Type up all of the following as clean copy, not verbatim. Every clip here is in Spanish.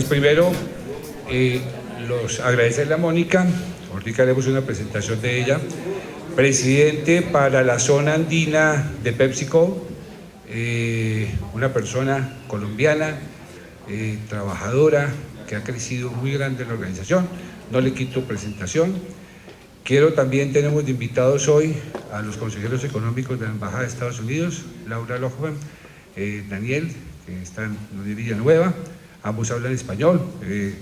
Primero, agradecerle a Mónica. Ahorita haremos una presentación de ella. Presidente para la zona andina de PepsiCo, una persona colombiana, trabajadora, que ha crecido muy grande en la organización. No le quito presentación. Tenemos de invitados hoy a los consejeros económicos de la Embajada de Estados Unidos, Laura Lochman, Daniel, que está en Villanueva. Ambos hablan español.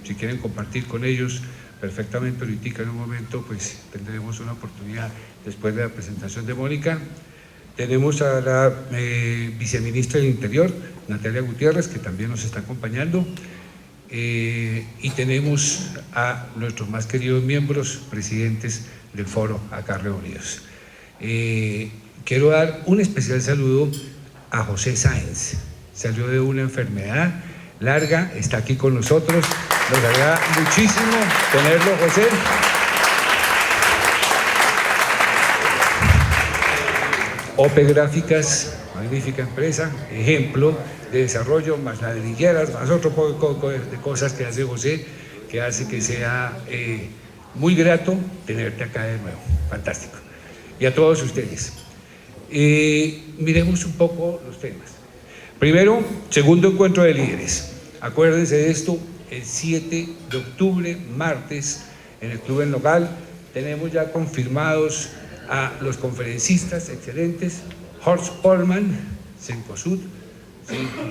Si quieren compartir con ellos perfectamente ahorita en un momento, pues tendremos una oportunidad después de la presentación de Mónica. Tenemos a la viceministra del Interior, Natalia Gutiérrez, que también nos está acompañando. Y tenemos a nuestros más queridos miembros, presidentes del foro acá reunidos. Quiero dar un especial saludo a José Sáenz. Salió de una enfermedad larga, está aquí con nosotros. Nos agrada muchísimo tenerlo, José. OP Gráficas, magnífica empresa, ejemplo de desarrollo, más ladrilleras, más otro poco de cosas que hace José, que hace que sea muy grato tenerte acá de nuevo. Fantástico. Y a todos ustedes. Miremos un poco los temas. Primero, segundo encuentro de líderes. Acuérdense de esto, el 7 de octubre, martes, en el Club El Nogal. Tenemos ya confirmados a los conferencistas excelentes, Horst Polman, Cencosud,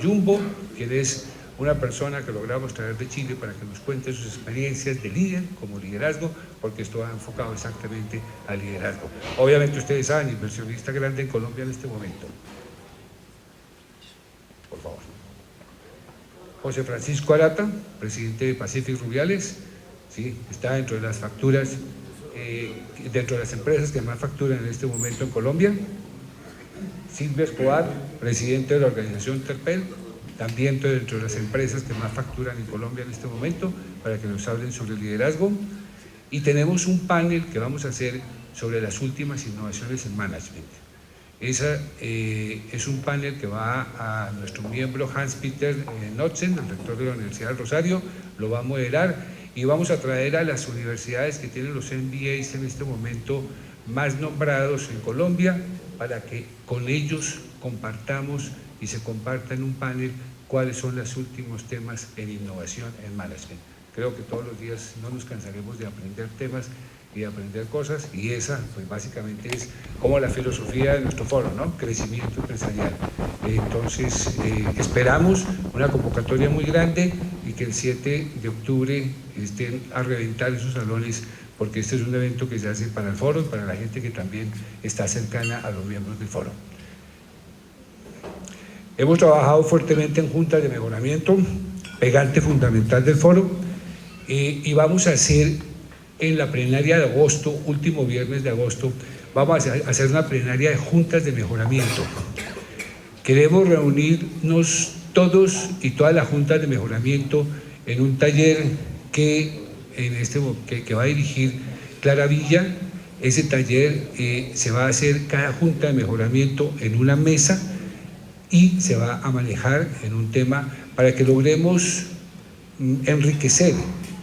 Jumbo, quien es una persona que logramos traer de Chile para que nos cuente sus experiencias de líder, como liderazgo, porque esto va enfocado exactamente al liderazgo. Obviamente ustedes saben, inversionista grande en Colombia en este momento. Por favor. José Francisco Arata, presidente de Pacific Rubiales, ¿sí? Está dentro de las facturas, dentro de las empresas que más facturan en este momento en Colombia. Silvio Escobar, presidente de la organización Terpel, también dentro de las empresas que más facturan en Colombia en este momento, para que nos hablen sobre el liderazgo. Y tenemos un panel que vamos a hacer sobre las últimas innovaciones en management. Es un panel que va a nuestro miembro Hans-Peter Notzen, el rector de la Universidad del Rosario, lo va a moderar y vamos a traer a las universidades que tienen los MBAs en este momento más nombrados en Colombia para que con ellos compartamos y se comparta en un panel cuáles son los últimos temas en innovación en management. Creo que todos los días no nos cansaremos de aprender temas y de aprender cosas, y esa pues básicamente es como la filosofía de nuestro foro, ¿no? Crecimiento empresarial. Entonces esperamos una convocatoria muy grande y que el 7 de octubre estén a reventar esos salones, porque este es un evento que se hace para el foro y para la gente que también está cercana a los miembros del foro. Hemos trabajado fuertemente en juntas de mejoramiento, pegante fundamental del foro, y vamos a hacer en la plenaria de agosto, último viernes de agosto, vamos a hacer una plenaria de juntas de mejoramiento. Queremos reunirnos todos y todas las juntas de mejoramiento en un taller que va a dirigir Clara Villa. Ese taller se va a hacer cada junta de mejoramiento en una mesa y se va a manejar en un tema para que logremos enriquecer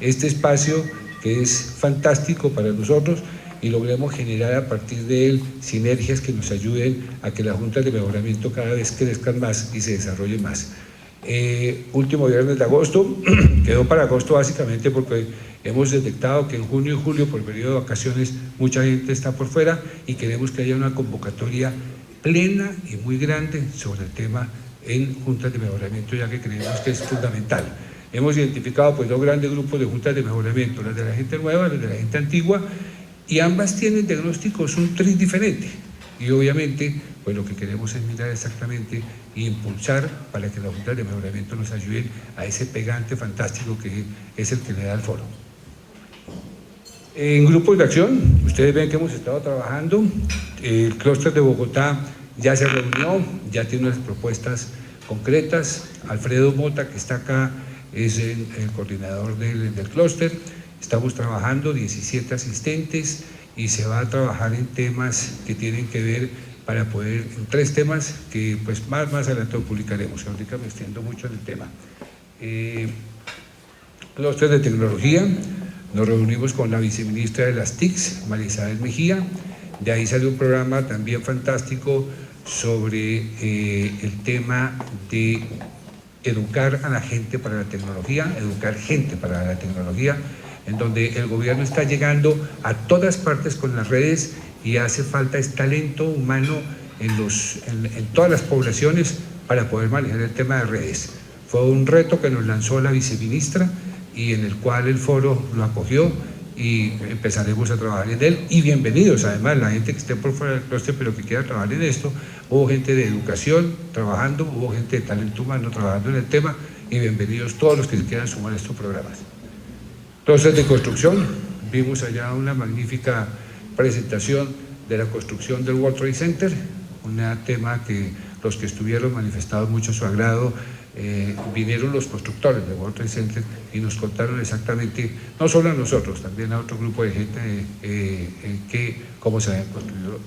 este espacio que es fantástico para nosotros y logremos generar a partir de él sinergias que nos ayuden a que las juntas de mejoramiento cada vez crezcan más y se desarrollen más. Último viernes de agosto, quedó para agosto básicamente porque hemos detectado que en junio y julio, por el periodo de vacaciones, mucha gente está por fuera y queremos que haya una convocatoria plena y muy grande sobre el tema en juntas de mejoramiento, ya que creemos que es fundamental. Hemos identificado pues dos grandes grupos de juntas de mejoramiento, las de la gente nueva, las de la gente antigua, y ambas tienen diagnósticos, un tris diferente. Y obviamente pues lo que queremos es mirar exactamente e impulsar para que las juntas de mejoramiento nos ayuden a ese pegante fantástico que es el que le da el foro. En grupos de acción, ustedes ven que hemos estado trabajando, el clúster de Bogotá ya se reunió, ya tiene unas propuestas concretas. Alfredo Mota, que está acá, es el coordinador del clúster. Estamos trabajando 17 asistentes y se va a trabajar en temas que tienen que ver para poder, en 3 temas que pues más adelante lo publicaremos. Ahorita me extiendo mucho en el tema. Clúster de tecnología, nos reunimos con la viceministra de las TICs, María Isabel Mejía. De ahí salió un programa también fantástico sobre el tema de educar a la gente para la tecnología, educar gente para la tecnología, en donde el gobierno está llegando a todas partes con las redes y hace falta es talento humano en todas las poblaciones para poder manejar el tema de redes. Fue un reto que nos lanzó la viceministra y en el cual el foro lo acogió y empezaremos a trabajar en él. Y bienvenidos, además, la gente que esté por fuera del clúster pero que quiera trabajar en esto. Hubo gente de educación trabajando, hubo gente de talento humano trabajando en el tema, y bienvenidos todos los que se quieran sumar a estos programas. Clúster de construcción, vimos allá una magnífica presentación de la construcción del World Trade Center, un tema que los que estuvieron manifestaron mucho su agrado. Vinieron los constructores de World Trade Center y nos contaron exactamente, no solo a nosotros, también a otro grupo de gente, cómo se habían construido,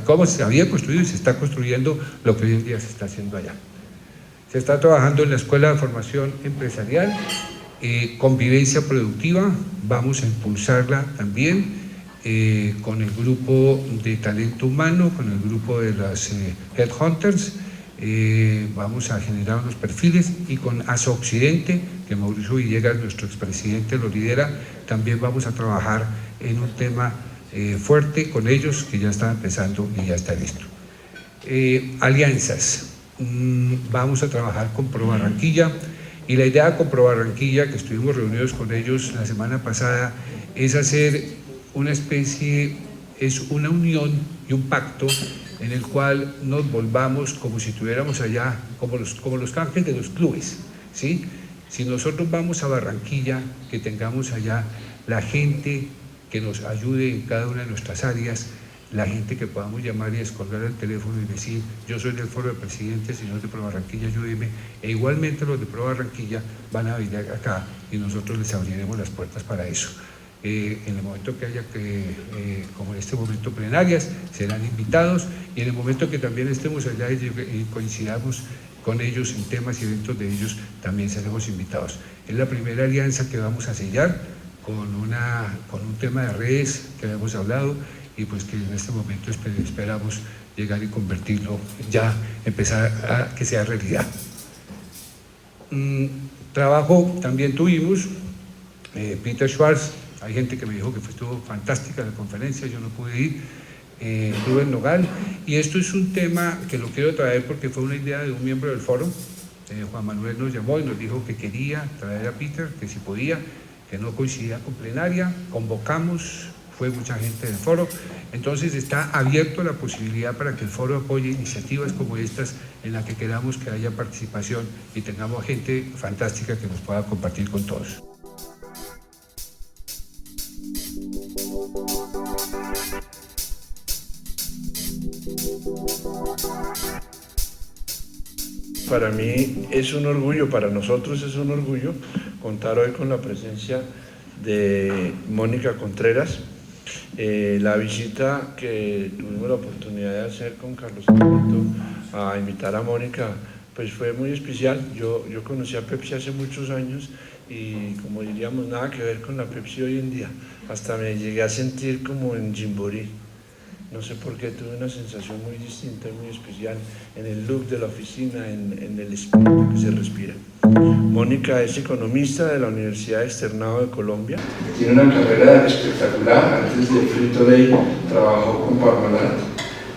cómo se había construido y se está construyendo lo que hoy en día se está haciendo allá. Se está trabajando en la Escuela de Formación Empresarial, convivencia productiva, vamos a impulsarla también con el grupo de talento humano, con el grupo de las Headhunters. Vamos a generar unos perfiles, y con ASO Occidente, que Mauricio Villegas, nuestro expresidente, lo lidera, también vamos a trabajar en un tema fuerte con ellos, que ya está empezando y ya está listo. Alianzas, vamos a trabajar con Pro Barranquilla, y la idea con Pro Barranquilla, que estuvimos reunidos con ellos la semana pasada, es hacer una especie, es una unión y un pacto en el cual nos volvamos como si estuviéramos allá, como los canjes de los clubes, ¿sí? Si nosotros vamos a Barranquilla, que tengamos allá la gente que nos ayude en cada una de nuestras áreas, la gente que podamos llamar y descolgar el teléfono y decir: yo soy del Foro de Presidentes, señor de Pro Barranquilla, ayúdeme. E igualmente los de Pro Barranquilla van a venir acá y nosotros les abriremos las puertas para eso. En el momento que haya, como en este momento, plenarias, serán invitados, y en el momento que también estemos allá y coincidamos con ellos en temas y eventos de ellos, también seremos invitados. Es la primera alianza que vamos a sellar con un tema de redes que habíamos hablado, y pues que en este momento esperamos llegar y convertirlo, ya empezar a que sea realidad. Trabajo también tuvimos, Peter Schwartz. Hay gente que me dijo que estuvo fantástica la conferencia, yo no pude ir, Rubén Nogal, y esto es un tema que lo quiero traer porque fue una idea de un miembro del foro. Juan Manuel nos llamó y nos dijo que quería traer a Peter, que si podía, que no coincidía con plenaria, convocamos, fue mucha gente del foro, entonces está abierto la posibilidad para que el foro apoye iniciativas como estas, en la que queramos que haya participación y tengamos gente fantástica que nos pueda compartir con todos. Para mí es un orgullo, para nosotros es un orgullo contar hoy con la presencia de Mónica Contreras. La visita que tuvimos la oportunidad de hacer con Carlos Alberto a invitar a Mónica, pues fue muy especial. Yo conocí a Pepsi hace muchos años y, como diríamos, nada que ver con la Pepsi hoy en día. Hasta me llegué a sentir como en Gymboree. No sé por qué, tuve una sensación muy distinta, muy especial en el look de la oficina, en el espíritu que se respira. Mónica es economista de la Universidad Externado de Colombia. Tiene una carrera espectacular. Antes de Frito-Lay trabajó con Parmalat.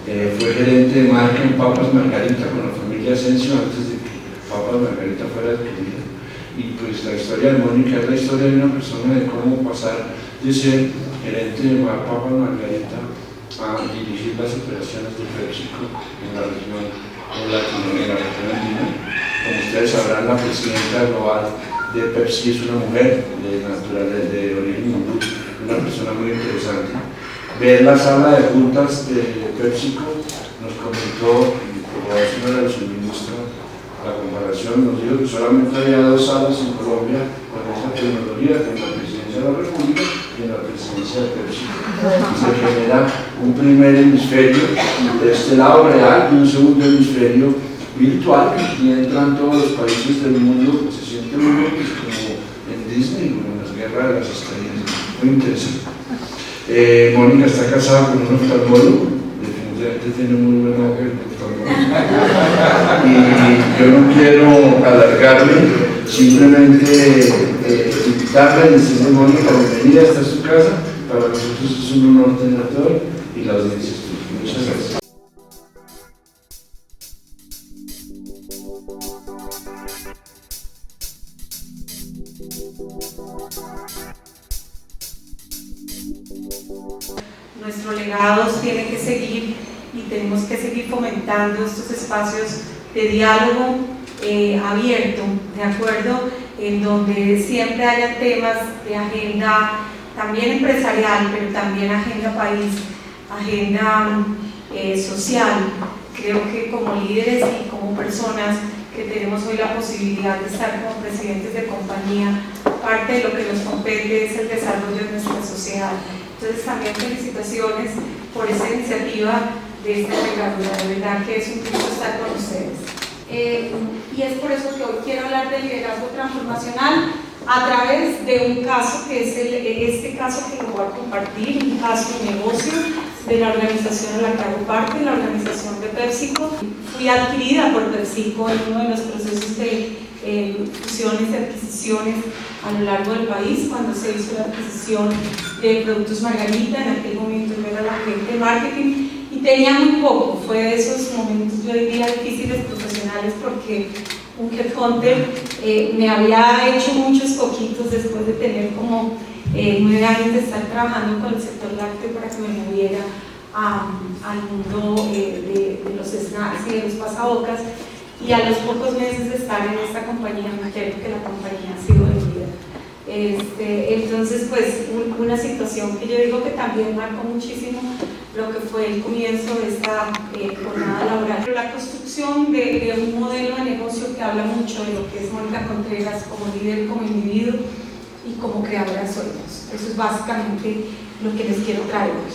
Fue gerente de marca en Papas Margarita con la familia Asensio antes de que Papas Margarita fuera adquirida. Y pues la historia de Mónica es la historia de una persona, de cómo pasar de ser gerente de Papas Margarita a dirigir las operaciones de PepsiCo en la región andina. Como ustedes sabrán, la presidenta global de Pepsi es una mujer de origen hindú, una persona muy interesante. ver la sala de juntas de PepsiCo, nos comentó, como una de los suministros, la comparación, nos dijo que solamente había 2 salas en Colombia con esa tecnología, en la presidencia de la República y en la presidencia de PepsiCo. Y se genera un primer hemisferio de este lado real y un segundo hemisferio virtual, y entran todos los países del mundo, que se siente muy bien, como en Disney o en las guerras de las estrellas. Muy interesante. Mónica está casada con un oftalmólogo, definitivamente tiene muy buena mujer y yo no quiero alargarme, simplemente invitarla y decirle: Mónica, bienvenida, esta es su casa, para nosotros es un honor tenerte hoy y la audiencia es tuya. Muchas gracias. Nuestros legados tienen que seguir y tenemos que seguir fomentando estos espacios de diálogo abierto, ¿de acuerdo? En donde siempre haya temas de agenda también empresarial, pero también agenda país, agenda social. Creo que como líderes y como personas que tenemos hoy la posibilidad de estar como presidentes de compañía, parte de lo que nos compete es el desarrollo de nuestra sociedad. Entonces también felicitaciones por esta iniciativa de esta envergadura, de verdad que es un gusto estar con ustedes. Y es por eso que hoy quiero hablar del liderazgo transformacional a través de un caso que es este caso que lo voy a compartir, un caso de negocio de la organización a la que hago parte, la organización de PepsiCo. Fui adquirida por PepsiCo en uno de los procesos de fusiones y adquisiciones a lo largo del país, cuando se hizo la adquisición de Productos Margarita. En aquel momento yo era la gerente de marketing y tenía muy poco. Fue de esos momentos, yo diría, difíciles profesionales, porque un headhunter me había hecho muchos poquitos después de tener como 9 años de estar trabajando con el sector lácteo para que me moviera al mundo de los snacks y de los pasabocas, y a los pocos meses de estar en esta compañía me entero que la compañía ha sido vendida. Entonces, pues una situación que yo digo que también marcó muchísimo lo que fue el comienzo de esta jornada laboral. La construcción de un modelo de negocio que habla mucho de lo que es Mónica Contreras como líder, como individuo y como creadora de sueños. Eso es básicamente lo que les quiero traer hoy.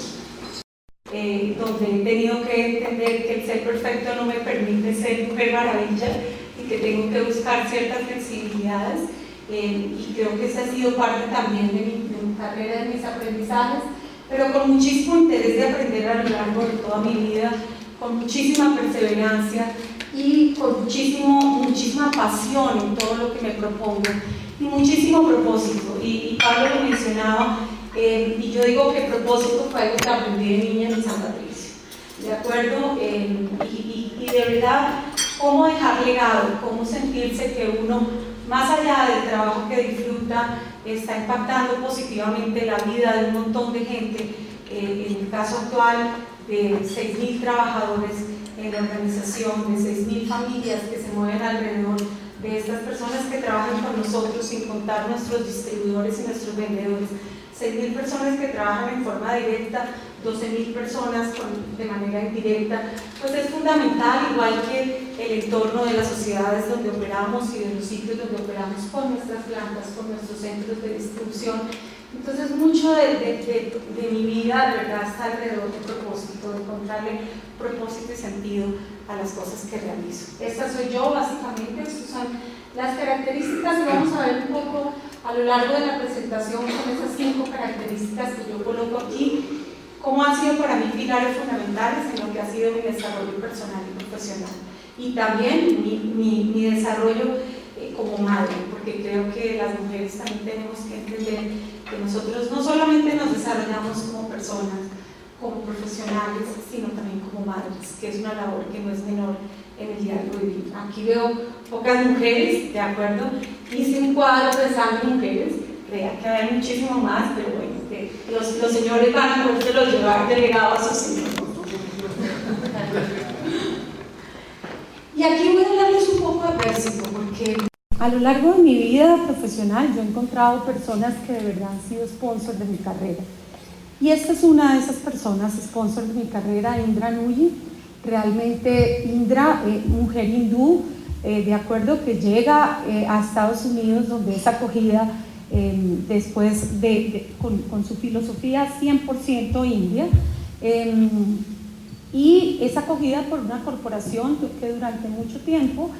Donde he tenido que entender que el ser perfecto no me permite ser mujer maravilla y que tengo que buscar ciertas flexibilidades. Y creo que esa ha sido parte también de mi carrera, de mis aprendizajes, pero con muchísimo interés de aprender a lo largo de toda mi vida, con muchísima perseverancia y con muchísima pasión en todo lo que me propongo y muchísimo propósito. Y Pablo lo mencionaba, y yo digo que propósito fue algo que aprendí de niña en San Patricio, ¿de acuerdo? Y de verdad, cómo dejar legado, cómo sentirse que uno, más allá del trabajo que disfruta, está impactando positivamente la vida de un montón de gente. En el caso actual, de 6.000 trabajadores en la organización, de 6.000 familias que se mueven alrededor de estas personas que trabajan con nosotros, sin contar nuestros distribuidores y nuestros vendedores. 6.000 personas que trabajan en forma directa, 12.000 personas de manera indirecta. Pues es fundamental, igual que el entorno de las sociedades donde operamos y de los sitios donde operamos, con nuestras plantas, con nuestros centros de distribución. Entonces mucho de mi vida, de verdad, está alrededor de propósito, de encontrarle propósito y sentido a las cosas que realizo. Esta soy yo, básicamente. Estas son las características que vamos a ver un poco a lo largo de la presentación, con esas 5 características que yo coloco aquí, cómo han sido para mí pilares fundamentales en lo que ha sido mi desarrollo personal y profesional. Y también mi desarrollo como madre, porque creo que las mujeres también tenemos que entender que nosotros no solamente nos desarrollamos como personas, como profesionales, sino también como madres, que es una labor que no es menor en el diario vivir. Aquí veo pocas mujeres, ¿de acuerdo? Hice un cuadro pensando en mujeres, creía que había muchísimo más, pero bueno, los señores van a podérselos llevar delegado a sus hijos. Y aquí voy a hablarles un poco de PepsiCo, porque a lo largo de mi vida profesional yo he encontrado personas que de verdad han sido sponsors de mi carrera. Y esta es una de esas personas, sponsor de mi carrera, Indra Nooyi. Realmente Indra, mujer hindú, de acuerdo, que llega a Estados Unidos, donde es acogida después con su filosofía 100% india, y es acogida por una corporación que durante mucho tiempo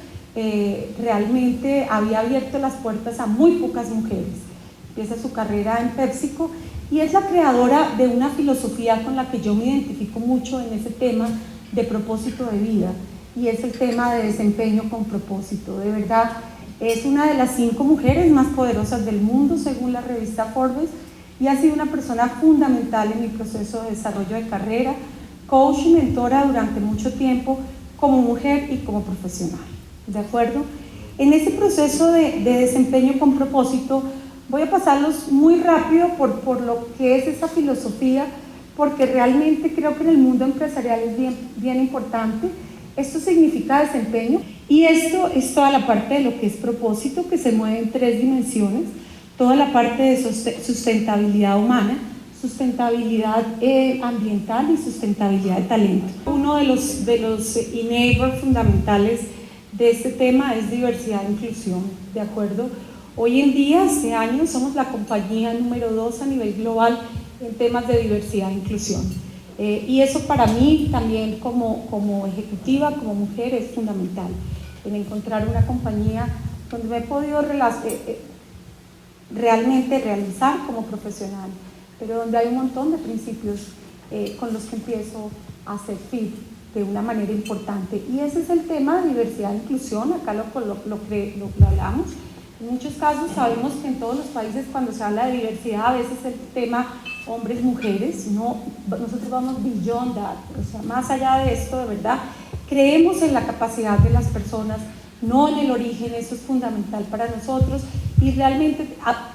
realmente había abierto las puertas a muy pocas mujeres. Empieza su carrera en PepsiCo y es la creadora de una filosofía con la que yo me identifico mucho en ese tema de propósito de vida, y es el tema de desempeño con propósito. De verdad, es una de las 5 mujeres más poderosas del mundo según la revista Forbes, y ha sido una persona fundamental en mi proceso de desarrollo de carrera, coach y mentora durante mucho tiempo como mujer y como profesional. ¿De acuerdo? En ese proceso de desempeño con propósito voy a pasarlos muy rápido por lo que es esa filosofía, porque realmente creo que en el mundo empresarial es bien importante. Esto significa desempeño, y esto es toda la parte de lo que es propósito, que se mueve en 3 dimensiones, toda la parte de sustentabilidad humana, sustentabilidad ambiental y sustentabilidad de talento. Uno de los enablers fundamentales de este tema es diversidad e inclusión, ¿de acuerdo? Hoy en día, hace años, somos la compañía número 2 a nivel global en temas de diversidad e inclusión. Y eso para mí también como ejecutiva, como mujer, es fundamental, en encontrar una compañía donde me he podido realmente realizar como profesional, pero donde hay un montón de principios con los que empiezo a hacer fit de una manera importante. Y ese es el tema de diversidad e inclusión. Acá lo hablamos. En muchos casos sabemos que en todos los países, cuando se habla de diversidad, a veces el tema hombres, mujeres, no, nosotros vamos beyond that, o sea, más allá de esto, de verdad, creemos en la capacidad de las personas, no en el origen. Eso es fundamental para nosotros, y realmente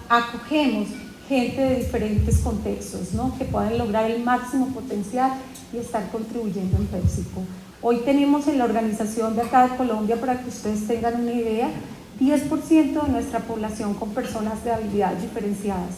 acogemos gente de diferentes contextos, ¿no?, que puedan lograr el máximo potencial y estar contribuyendo en PepsiCo. Hoy tenemos en la organización de acá de Colombia, para que ustedes tengan una idea, 10% de nuestra población con personas de habilidades diferenciadas.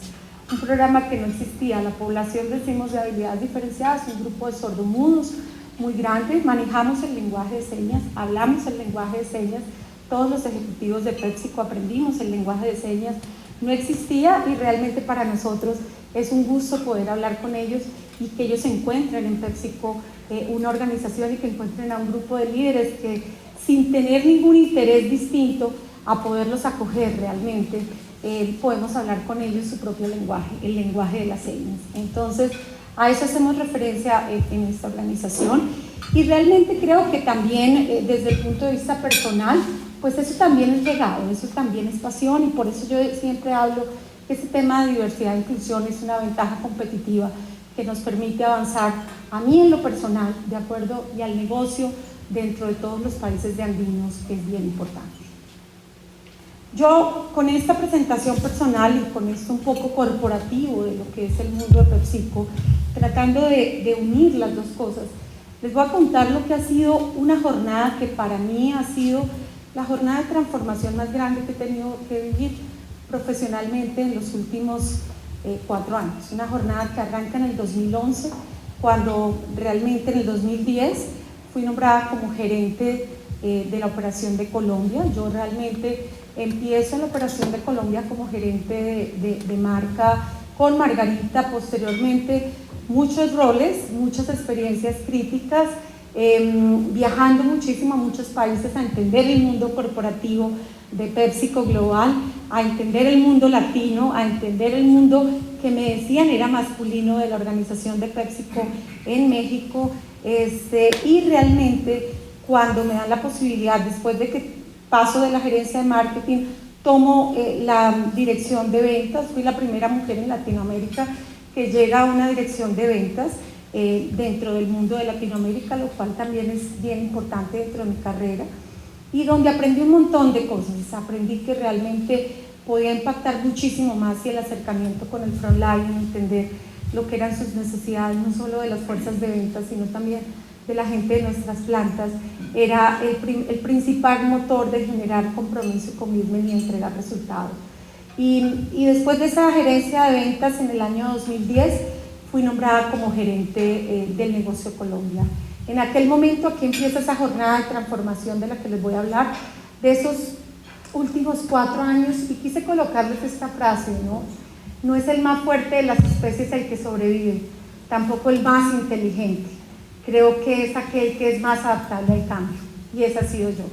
Un programa que no existía. La población, decimos, de habilidades diferenciadas, un grupo de sordomudos muy grande. Manejamos el lenguaje de señas, hablamos el lenguaje de señas. Todos los ejecutivos de PepsiCo aprendimos el lenguaje de señas. No existía, y realmente para nosotros es un gusto poder hablar con ellos y que ellos encuentren en PepsiCo una organización, y que encuentren a un grupo de líderes que, sin tener ningún interés distinto a poderlos acoger realmente, podemos hablar con ellos su propio lenguaje, el lenguaje de las señas. Entonces, a eso hacemos referencia en esta organización, y realmente creo que también desde el punto de vista personal, pues eso también es legado, eso también es pasión, y por eso yo siempre hablo que este tema de diversidad e inclusión es una ventaja competitiva que nos permite avanzar a mí en lo personal, ¿de acuerdo?, y al negocio dentro de todos los países de andinos, que es bien importante. Yo, con esta presentación personal y con esto un poco corporativo de lo que es el mundo de PepsiCo, tratando de unir las dos cosas, les voy a contar lo que ha sido una jornada que para mí ha sido la jornada de transformación más grande que he tenido que vivir profesionalmente en los últimos 4 años. Una jornada que arranca en el 2011, cuando realmente en el 2010 fui nombrada como gerente de la operación de Colombia. Yo realmente empiezo en la operación de Colombia como gerente de marca con Margarita. Posteriormente, muchos roles, muchas experiencias críticas, viajando muchísimo a muchos países a entender el mundo corporativo de PepsiCo global, a entender el mundo latino, a entender el mundo que me decían era masculino de la organización de PepsiCo en México, y realmente cuando me dan la posibilidad, después de que paso de la gerencia de marketing, tomo la dirección de ventas. Fui la primera mujer en Latinoamérica que llega a una dirección de ventas dentro del mundo de Latinoamérica, lo cual también es bien importante dentro de mi carrera, y donde aprendí un montón de cosas. Aprendí que realmente podía impactar muchísimo más, y el acercamiento con el frontline, entender lo que eran sus necesidades, no solo de las fuerzas de ventas, sino también de la gente de nuestras plantas, era el principal motor de generar compromiso, commitment y entregar resultados. Y después de esa gerencia de ventas en el año 2010, fui nombrada como gerente del negocio Colombia. En aquel momento aquí empieza esa jornada de transformación de la que les voy a hablar, de esos últimos 4 años, y quise colocarles esta frase, ¿no? No es el más fuerte de las especies el que sobrevive, tampoco el más inteligente. Creo que es aquel que es más adaptable al cambio, y esa ha sido yo,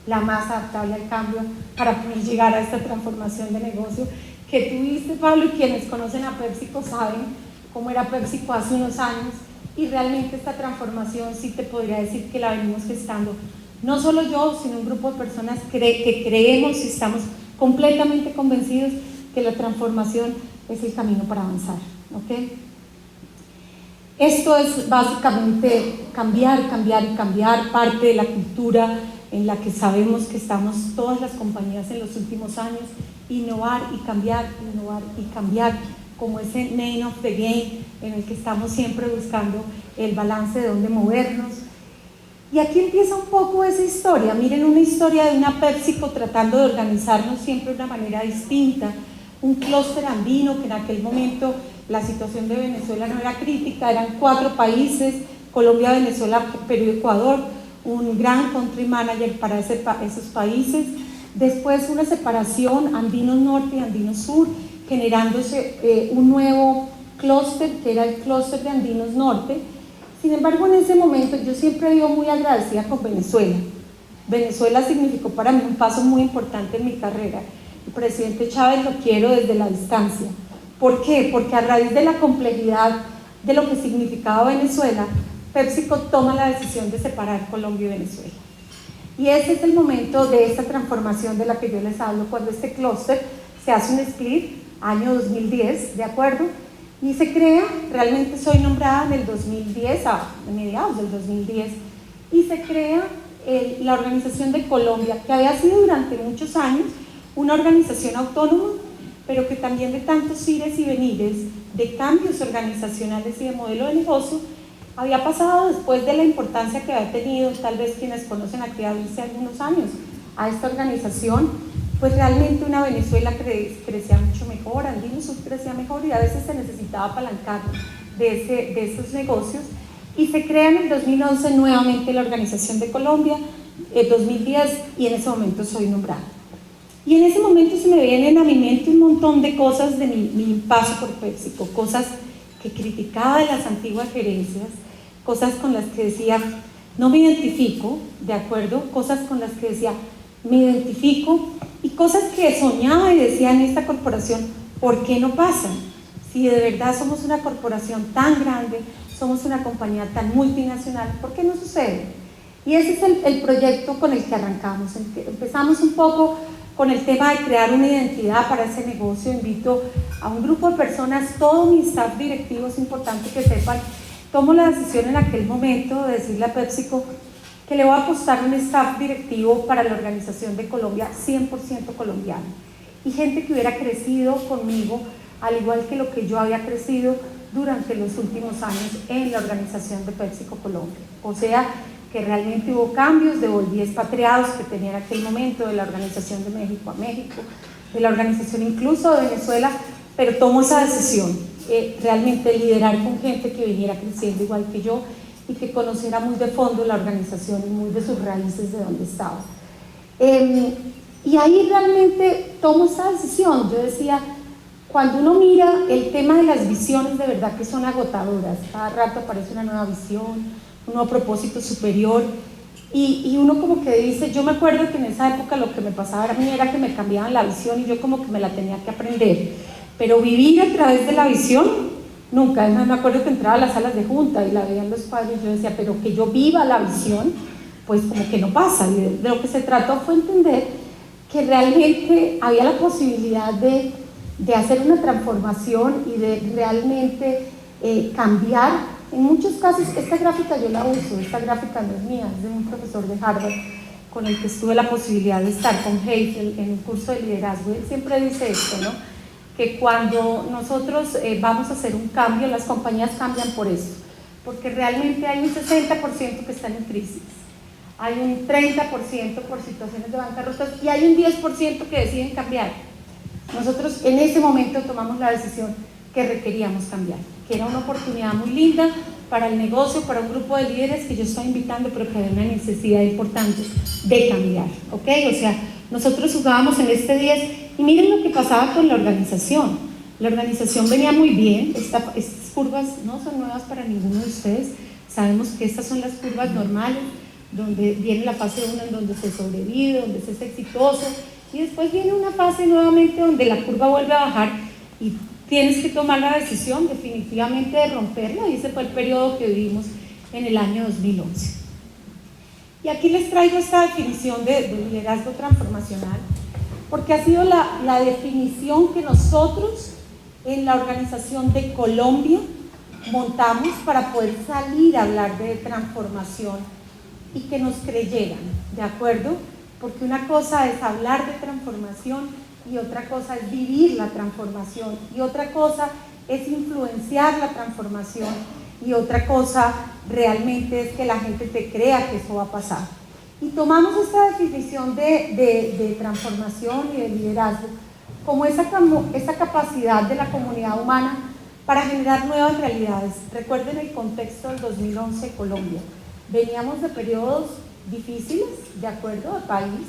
la más adaptable al cambio para poder llegar a esta transformación de negocio que tuviste, Pablo, y quienes conocen a PepsiCo saben cómo era PepsiCo hace unos años, y realmente esta transformación sí te podría decir que la venimos gestando, no solo yo, sino un grupo de personas que creemos y estamos completamente convencidos que la transformación es el camino para avanzar, ¿ok? Esto es básicamente cambiar parte de la cultura en la que sabemos que estamos todas las compañías en los últimos años, innovar y cambiar, como ese name of the game en el que estamos siempre buscando el balance de dónde movernos. Y aquí empieza un poco esa historia. Miren, una historia de una PepsiCo tratando de organizarnos siempre de una manera distinta, un clúster andino que en aquel momento la situación de Venezuela no era crítica, eran 4 países, Colombia, Venezuela, Perú y Ecuador, un gran country manager para esos países, después una separación, Andinos Norte y Andinos Sur, generándose un nuevo clúster que era el clúster de Andinos Norte. Sin embargo, en ese momento yo siempre he sido muy agradecida con Venezuela. Venezuela significó para mí un paso muy importante en mi carrera. El presidente Chávez lo quiero desde la distancia. ¿Por qué? Porque a raíz de la complejidad de lo que significaba Venezuela, PepsiCo toma la decisión de separar Colombia y Venezuela. Y ese es el momento de esta transformación de la que yo les hablo, cuando este clúster se hace un split, año 2010, ¿de acuerdo? Y se crea, realmente soy nombrada en el 2010, a mediados del 2010, y se crea la Organización de Colombia, que había sido durante muchos años una organización autónoma, pero que también de tantos ires y venires, de cambios organizacionales y de modelo de negocio, había pasado después de la importancia que había tenido, tal vez quienes conocen actividad hace algunos años, a esta organización, pues realmente una Venezuela crecía mucho mejor, Andino Sur crecía mejor y a veces se necesitaba apalancar de esos negocios, y se crea en el 2011 nuevamente la Organización de Colombia, en 2010, y en ese momento soy nombrada. Y en ese momento se me vienen a mi mente un montón de cosas de mi paso por PepsiCo, cosas que criticaba de las antiguas gerencias, cosas con las que decía, no me identifico, ¿de acuerdo? Cosas con las que decía, me identifico, y cosas que soñaba y decía en esta corporación, ¿por qué no pasan? Si de verdad somos una corporación tan grande, somos una compañía tan multinacional, ¿por qué no sucede? Y ese es el proyecto con el que arrancamos. Empezamos un poco con el tema de crear una identidad para ese negocio. Invito a un grupo de personas, todo mi staff directivo, es importante que sepan, tomo la decisión en aquel momento de decirle a PepsiCo que le voy a apostar un staff directivo para la Organización de Colombia 100% colombiano, y gente que hubiera crecido conmigo al igual que lo que yo había crecido durante los últimos años en la Organización de PepsiCo Colombia. O sea, que realmente hubo cambios, devolví expatriados que tenía en aquel momento de la Organización de México a México, de la organización incluso de Venezuela, pero tomo esa decisión, realmente liderar con gente que viniera creciendo igual que yo y que conociera muy de fondo la organización y muy de sus raíces de donde estaba. Y ahí realmente tomo esa decisión. Yo decía, cuando uno mira el tema de las visiones, de verdad que son agotadoras, cada rato aparece una nueva visión, un nuevo propósito superior, y uno como que dice, yo me acuerdo que en esa época lo que me pasaba a mí era que me cambiaban la visión y yo como que me la tenía que aprender, pero vivir a través de la visión, nunca. Además me acuerdo que entraba a las salas de junta y la veía en los cuadros y yo decía, pero que yo viva la visión, pues como que no pasa. Y de lo que se trató fue entender que realmente había la posibilidad de hacer una transformación y de realmente cambiar. En muchos casos, esta gráfica yo la uso, esta gráfica no es mía, es de un profesor de Harvard con el que tuve la posibilidad de estar con Hazel en un curso de liderazgo. Él siempre dice esto, ¿no? Que cuando nosotros vamos a hacer un cambio, las compañías cambian por eso, porque realmente hay un 60% que están en crisis, hay un 30% por situaciones de bancarrotas y hay un 10% que deciden cambiar. Nosotros en ese momento tomamos la decisión que requeríamos cambiar, que era una oportunidad muy linda para el negocio, para un grupo de líderes que yo estoy invitando, pero que había una necesidad importante de cambiar, ¿ok? O sea, nosotros jugábamos en este 10 y miren lo que pasaba con la organización. La organización venía muy bien, estas curvas no son nuevas para ninguno de ustedes, sabemos que estas son las curvas normales, donde viene la fase 1 en donde se sobrevive, donde se es exitoso, y después viene una fase nuevamente donde la curva vuelve a bajar y tienes que tomar la decisión definitivamente de romperla, y ese fue el periodo que vivimos en el año 2011. Y aquí les traigo esta definición de liderazgo transformacional, porque ha sido la definición que nosotros en la organización de Colombia montamos para poder salir a hablar de transformación y que nos creyeran, ¿de acuerdo? Porque una cosa es hablar de transformación y otra cosa es vivir la transformación y otra cosa es influenciar la transformación y otra cosa realmente es que la gente te crea que eso va a pasar. Y tomamos esta definición de transformación y de liderazgo como esa capacidad de la comunidad humana para generar nuevas realidades. Recuerden el contexto del 2011 Colombia. Veníamos de periodos difíciles, de acuerdo al país,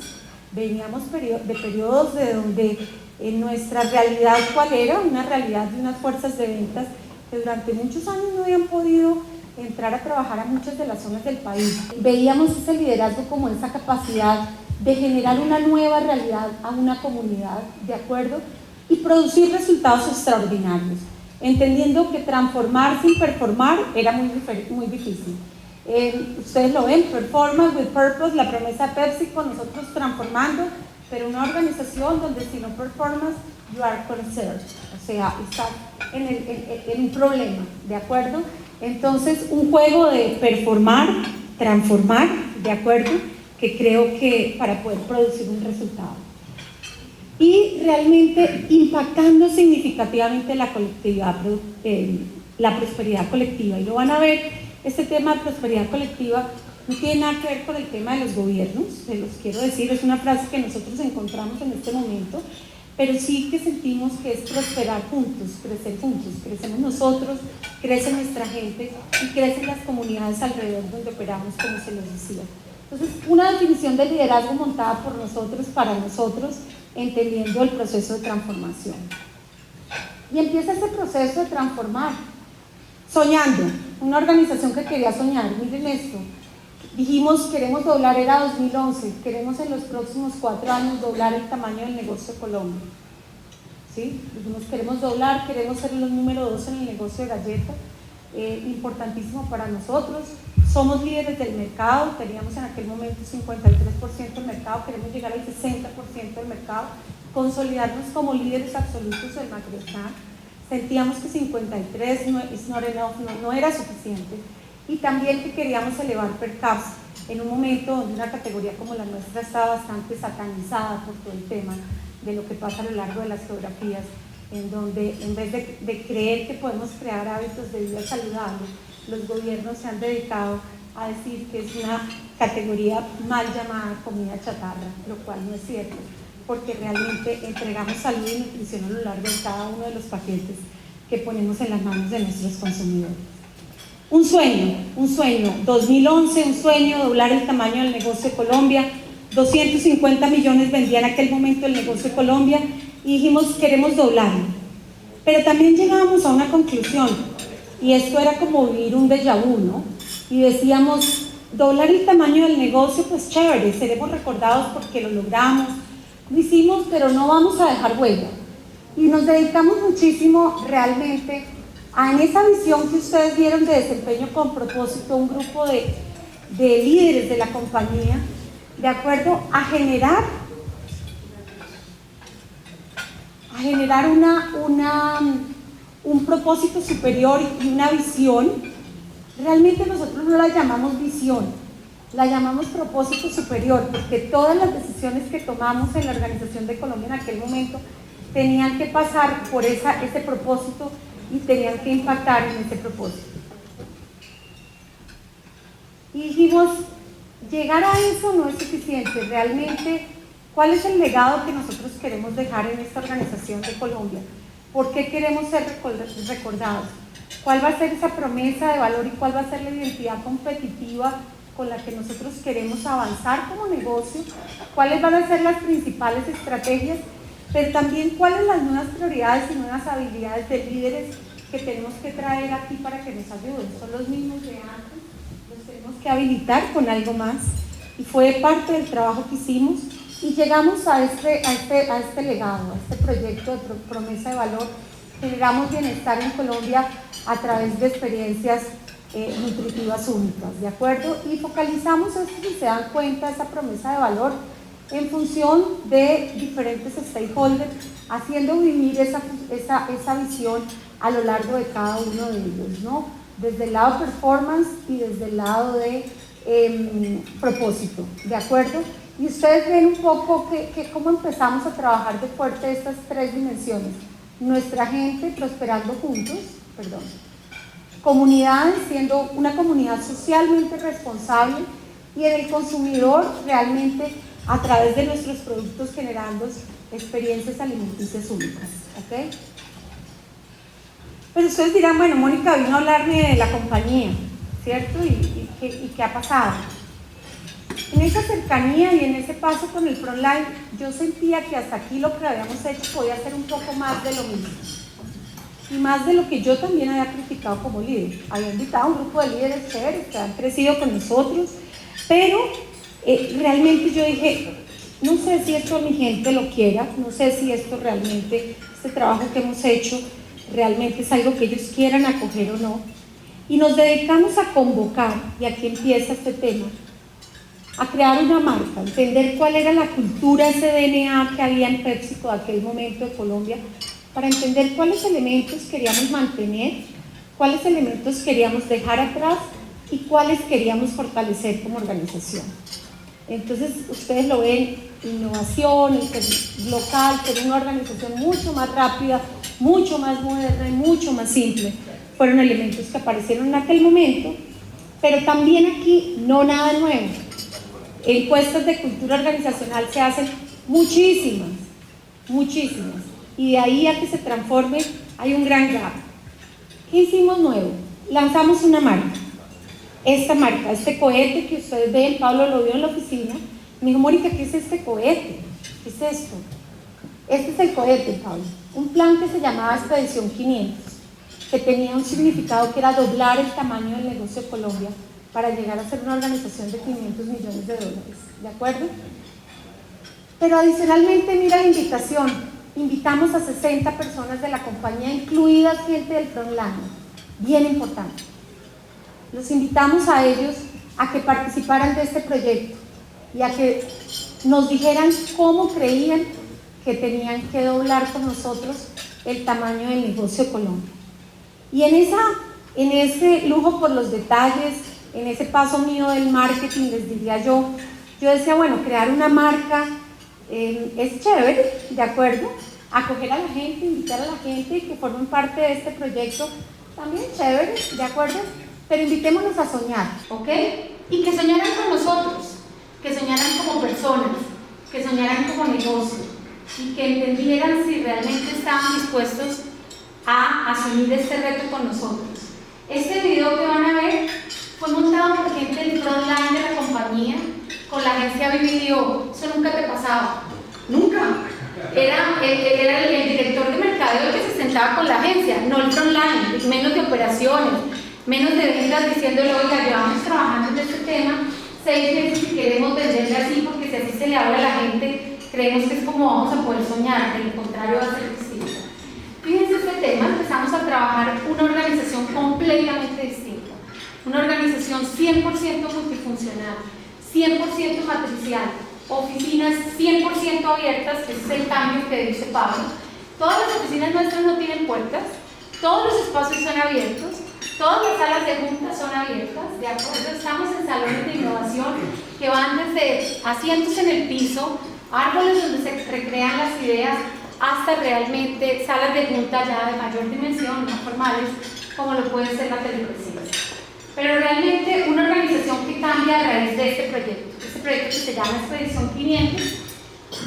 veníamos de periodos de donde en nuestra realidad, ¿cuál era? Una realidad de unas fuerzas de ventas que durante muchos años no habían podido entrar a trabajar a muchas de las zonas del país. Veíamos ese liderazgo como esa capacidad de generar una nueva realidad a una comunidad, ¿de acuerdo? Y producir resultados extraordinarios, entendiendo que transformar sin performar era muy difícil. Ustedes lo ven, performance with purpose, la promesa de PepsiCo, nosotros transformando, pero una organización donde si no performance, you are concerned, o sea, estás en un problema, ¿de acuerdo? Entonces, un juego de performar, transformar, ¿de acuerdo? Que creo que para poder producir un resultado. Y realmente impactando significativamente la colectividad, la prosperidad colectiva. Y lo van a ver, este tema de prosperidad colectiva no tiene nada que ver con el tema de los gobiernos, se los quiero decir, es una frase que nosotros encontramos en este momento, pero sí que sentimos que es prosperar juntos, crecemos nosotros, crece nuestra gente y crecen las comunidades alrededor donde operamos, como se los decía. Entonces, una definición de liderazgo montada por nosotros, para nosotros, entendiendo el proceso de transformación. Y empieza ese proceso de transformar, soñando, una organización que quería soñar, miren esto, dijimos queremos doblar, era 2011, queremos en los próximos 4 años doblar el tamaño del negocio de Colombia, ¿sí? Dijimos queremos doblar, queremos ser los número 2 en el negocio de galletas, importantísimo para nosotros, somos líderes del mercado, teníamos en aquel momento 53% del mercado, queremos llegar al 60% del mercado, consolidarnos como líderes absolutos del Magrestan. Sentíamos que 53 no era suficiente y también que queríamos elevar per caps en un momento donde una categoría como la nuestra estaba bastante satanizada por todo el tema de lo que pasa a lo largo de las geografías, en donde en vez de creer que podemos crear hábitos de vida saludable, los gobiernos se han dedicado a decir que es una categoría mal llamada comida chatarra, lo cual no es cierto, porque realmente entregamos salud y nutrición a lo largo de cada uno de los paquetes que ponemos en las manos de nuestros consumidores. Un sueño, 2011, un sueño, doblar el tamaño del negocio de Colombia, 250 millones vendía en aquel momento el negocio de Colombia y dijimos queremos doblarlo. Pero también llegábamos a una conclusión y esto era como vivir un déjà vu, ¿no? Y decíamos, doblar el tamaño del negocio, pues chévere, seremos recordados porque lo logramos, lo hicimos, pero no vamos a dejar huella. Y nos dedicamos muchísimo realmente en esa visión que ustedes vieron de desempeño con propósito, un grupo de líderes de la compañía, de acuerdo a generar un propósito superior y una visión. Realmente nosotros no la llamamos visión, la llamamos propósito superior, porque todas las decisiones que tomamos en la organización de Colombia en aquel momento tenían que pasar por ese propósito y tenían que impactar en ese propósito. Y dijimos, llegar a eso no es suficiente, realmente, ¿cuál es el legado que nosotros queremos dejar en esta organización de Colombia? ¿Por qué queremos ser recordados? cuál va a ser esa promesa de valor y cuál va a ser la identidad competitiva con la que nosotros queremos avanzar como negocio, cuáles van a ser las principales estrategias, pero también cuáles las nuevas prioridades y nuevas habilidades de líderes que tenemos que traer aquí para que nos ayuden. Son los mismos de antes, los tenemos que habilitar con algo más, y fue parte del trabajo que hicimos, y llegamos a este legado, a este proyecto de promesa de valor. Generamos bienestar en Colombia a través de experiencias nutritivas únicas, ¿de acuerdo? Y focalizamos esto, si se dan cuenta, esa promesa de valor en función de diferentes stakeholders, haciendo vivir esa visión a lo largo de cada uno de ellos, ¿no? Desde el lado performance y desde el lado de propósito, ¿de acuerdo? Y ustedes ven un poco cómo empezamos a trabajar de fuerte estas tres dimensiones. Nuestra gente prosperando juntos, comunidades siendo una comunidad socialmente responsable, y en el consumidor realmente a través de nuestros productos generando experiencias alimenticias únicas, ¿ok? Pero ustedes dirán, bueno, Mónica vino a hablarme de la compañía, ¿cierto? ¿Y qué ha pasado? En esa cercanía y en ese paso con el Frontline, yo sentía que hasta aquí lo que habíamos hecho podía ser un poco más de lo mismo. Y más de lo que yo también había criticado como líder. Había invitado a un grupo de líderes chéveres que han crecido con nosotros, pero realmente yo dije, no sé si esto mi gente lo quiera, no sé si esto realmente, este trabajo que hemos hecho, realmente es algo que ellos quieran acoger o no. Y nos dedicamos a convocar, y aquí empieza este tema, a crear una marca, entender cuál era la cultura, ese DNA que había en PepsiCo de aquel momento de Colombia, para entender cuáles elementos queríamos mantener, cuáles elementos queríamos dejar atrás y cuáles queríamos fortalecer como organización. Entonces, ustedes lo ven, innovación, el ser local, ser una organización mucho más rápida, mucho más moderna y mucho más simple. Fueron elementos que aparecieron en aquel momento, pero también aquí no nada nuevo. Encuestas de cultura organizacional se hacen muchísimas, y de ahí a que se transforme hay un gran gap. ¿Qué hicimos nuevo? Lanzamos una marca. Esta marca, este cohete que ustedes ven, Pablo lo vio en la oficina, me dijo, Mónica, ¿qué es este cohete? ¿Qué es esto? Este es el cohete, Pablo. Un plan que se llamaba Expedición 500, que tenía un significado que era doblar el tamaño del negocio de Colombia para llegar a ser una organización de 500 millones de dólares, ¿de acuerdo? Pero adicionalmente, mira la invitación, invitamos a 60 personas de la compañía, incluidas gente del Frontline, bien importante. Los invitamos a ellos a que participaran de este proyecto y a que nos dijeran cómo creían que tenían que doblar con nosotros el tamaño del negocio de Colombia. Y en ese lujo por los detalles, en ese paso mío del marketing, les diría yo decía, bueno, crear una marca es chévere, ¿de acuerdo? Acoger a la gente, invitar a la gente que formen parte de este proyecto, también chévere, ¿de acuerdo? Pero invitémonos a soñar, ¿ok? Y que soñaran con nosotros, que soñaran como personas, que soñaran como negocio, y que entendieran si realmente estaban dispuestos a asumir este reto con nosotros. Este video que van a ver fue montado por gente del Frontline de la compañía con la agencia BBDO. Eso nunca te pasaba, nunca. Era el director de mercadeo el que se sentaba con la agencia, no el Frontline, menos de operaciones, menos de ventas, diciéndole, oiga, llevamos trabajando en este tema 6 meses y queremos venderle así, porque si así se le habla a la gente, creemos que es como vamos a poder soñar, de lo contrario va a ser distinto. Fíjense este tema, empezamos a trabajar una organización completamente distinta, una organización 100% multifuncional, 100% matricial, oficinas 100% abiertas, que ese es el cambio que dice Pablo. Todas las oficinas nuestras no tienen puertas, todos los espacios son abiertos, todas las salas de juntas son abiertas, ¿de acuerdo? Estamos en salones de innovación que van desde asientos en el piso, árboles donde se recrean las ideas, hasta realmente salas de junta ya de mayor dimensión, no formales, como lo puede ser la telepresidencia. Pero realmente una organización que cambia a raíz de este proyecto que se llama Expedición 500,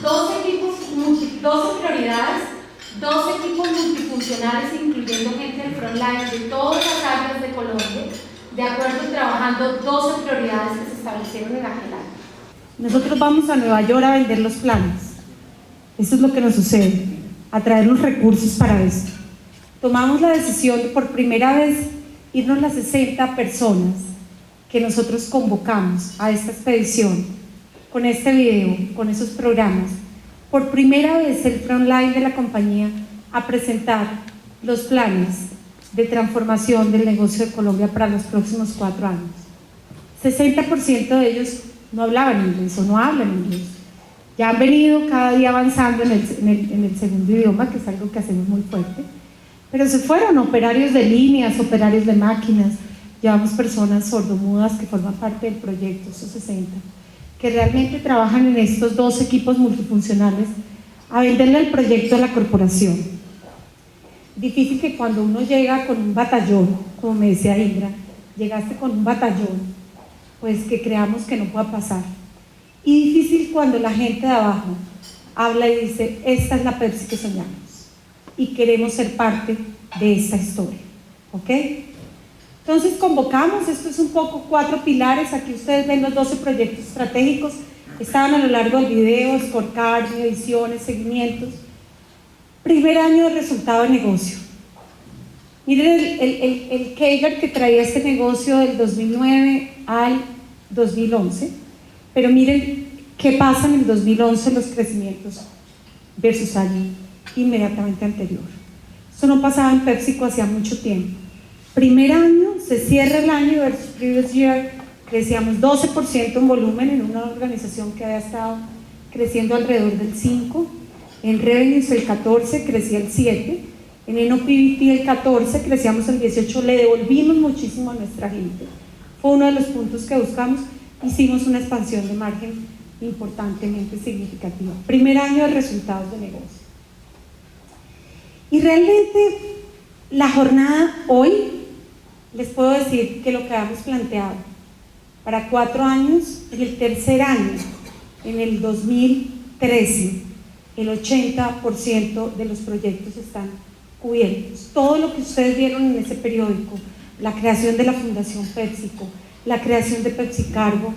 12 equipos, 12 prioridades, 2 equipos multifuncionales, incluyendo gente del frontline de todas las áreas de Colombia, de acuerdo, trabajando 12 prioridades que se establecieron en aquel año. Nosotros vamos a Nueva York a vender los planes. Eso es lo que nos sucede, a traer los recursos para esto. Tomamos la decisión de por primera vez irnos las 60 personas que nosotros convocamos a esta expedición, con este video, con esos programas. Por primera vez el frontline de la compañía a presentar los planes de transformación del negocio de Colombia para los próximos 4 años. 60% de ellos no hablaban inglés o no hablan inglés. Ya han venido cada día avanzando en el segundo idioma, que es algo que hacemos muy fuerte, pero se fueron operarios de líneas, operarios de máquinas, llevamos personas sordomudas que forman parte del proyecto, esos 60, que realmente trabajan en estos 2 equipos multifuncionales a venderle el proyecto a la corporación. Difícil que cuando uno llega con un batallón, como me decía Indra, llegaste con un batallón, pues que creamos que no pueda pasar. Y difícil cuando la gente de abajo habla y dice, esta es la Pepsi que soñamos y queremos ser parte de esta historia, ¿ok? Entonces convocamos, esto es un poco 4 pilares, aquí ustedes ven los 12 proyectos estratégicos, estaban a lo largo del video, scorecard, mediciones, seguimientos. Primer año de resultado de negocio. Miren el CAGR que traía este negocio del 2009 al 2011, pero miren qué pasa en el 2011 los crecimientos versus año inmediatamente anterior. Eso no pasaba en PepsiCo hacía mucho tiempo. Primer año, se cierra el año versus previous year, crecíamos 12% en volumen en una organización que había estado creciendo alrededor del 5%, en revenues el 14%, crecía el 7%, en NOPBT el 14%, crecíamos el 18%, le devolvimos muchísimo a nuestra gente. Fue uno de los puntos que buscamos, hicimos una expansión de margen importantemente significativa. Primer año de resultados de negocio. Y realmente la jornada hoy, les puedo decir que lo que habíamos planteado para 4 años, en el tercer año, en el 2013, el 80% de los proyectos están cubiertos. Todo lo que ustedes vieron en ese periódico, la creación de la Fundación PepsiCo, la creación de PepsiCargo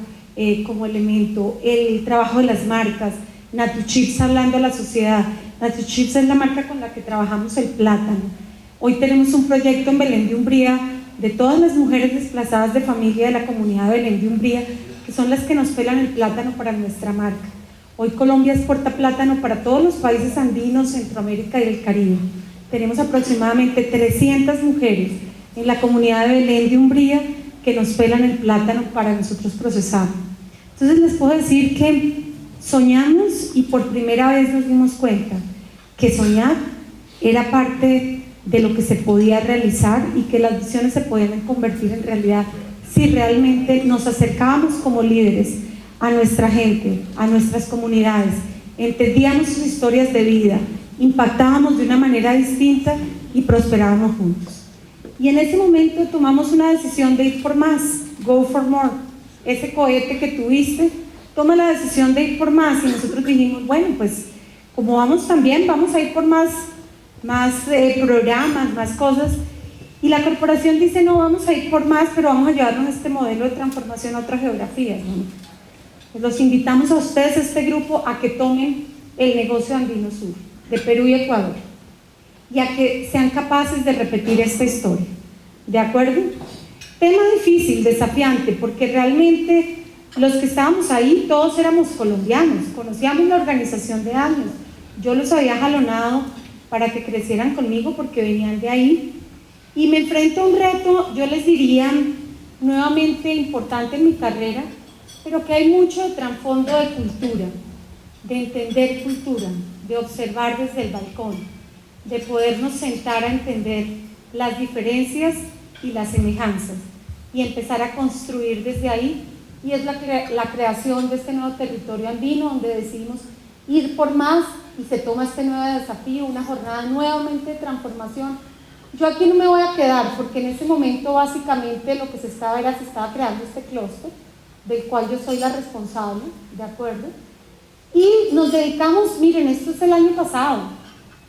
como elemento, el trabajo de las marcas, Natuchips hablando a la sociedad. Natuchips es la marca con la que trabajamos el plátano. Hoy tenemos un proyecto en Belén de Umbría de todas las mujeres desplazadas de familia de la comunidad de Belén de Umbría, que son las que nos pelan el plátano para nuestra marca. Hoy Colombia exporta plátano para todos los países andinos, Centroamérica y el Caribe. Tenemos aproximadamente 300 mujeres en la comunidad de Belén de Umbría que nos pelan el plátano para nosotros procesarlo. Entonces les puedo decir que soñamos y por primera vez nos dimos cuenta que soñar era parte de lo que se podía realizar y que las visiones se podían convertir en realidad si realmente nos acercábamos como líderes a nuestra gente, a nuestras comunidades, entendíamos sus historias de vida, impactábamos de una manera distinta y prosperábamos juntos. Y en ese momento tomamos una decisión de ir por más, go for more. Ese cohete que tuviste, toma la decisión de ir por más y nosotros dijimos, bueno, pues como vamos también, vamos a ir por más programas, más cosas. Y la corporación dice, no, vamos a ir por más, pero vamos a llevarnos este modelo de transformación a otras geografías, ¿no? Pues los invitamos a ustedes, a este grupo, a que tomen el negocio andino sur, de Perú y Ecuador, y a que sean capaces de repetir esta historia, ¿de acuerdo? Tema difícil, desafiante, porque realmente los que estábamos ahí, todos éramos colombianos, conocíamos la organización de años, yo los había jalonado para que crecieran conmigo porque venían de ahí, y me enfrento a un reto, yo les diría, nuevamente importante en mi carrera, pero que hay mucho de trasfondo de cultura, de entender cultura, de observar desde el balcón, de podernos sentar a entender las diferencias y las semejanzas y empezar a construir desde ahí, y es la creación de este nuevo territorio andino donde decidimos ir por más y se toma este nuevo desafío, una jornada nuevamente de transformación. Yo aquí no me voy a quedar porque en ese momento básicamente lo que se estaba creando este clúster del cual yo soy la responsable, ¿de acuerdo? Y nos dedicamos, miren, esto es el año pasado,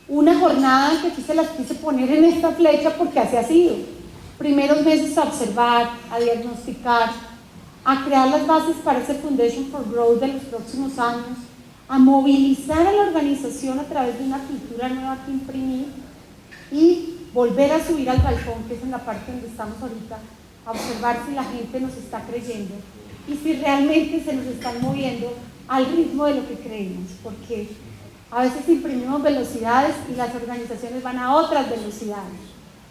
una jornada que aquí se las quise poner en esta flecha porque así ha sido. Primeros meses a observar, a diagnosticar, a crear las bases para ese Foundation for Growth de los próximos años, a movilizar a la organización a través de una cultura nueva que imprimir y volver a subir al balcón, que es en la parte donde estamos ahorita, a observar si la gente nos está creyendo y si realmente se nos están moviendo al ritmo de lo que creemos, porque a veces imprimimos velocidades y las organizaciones van a otras velocidades.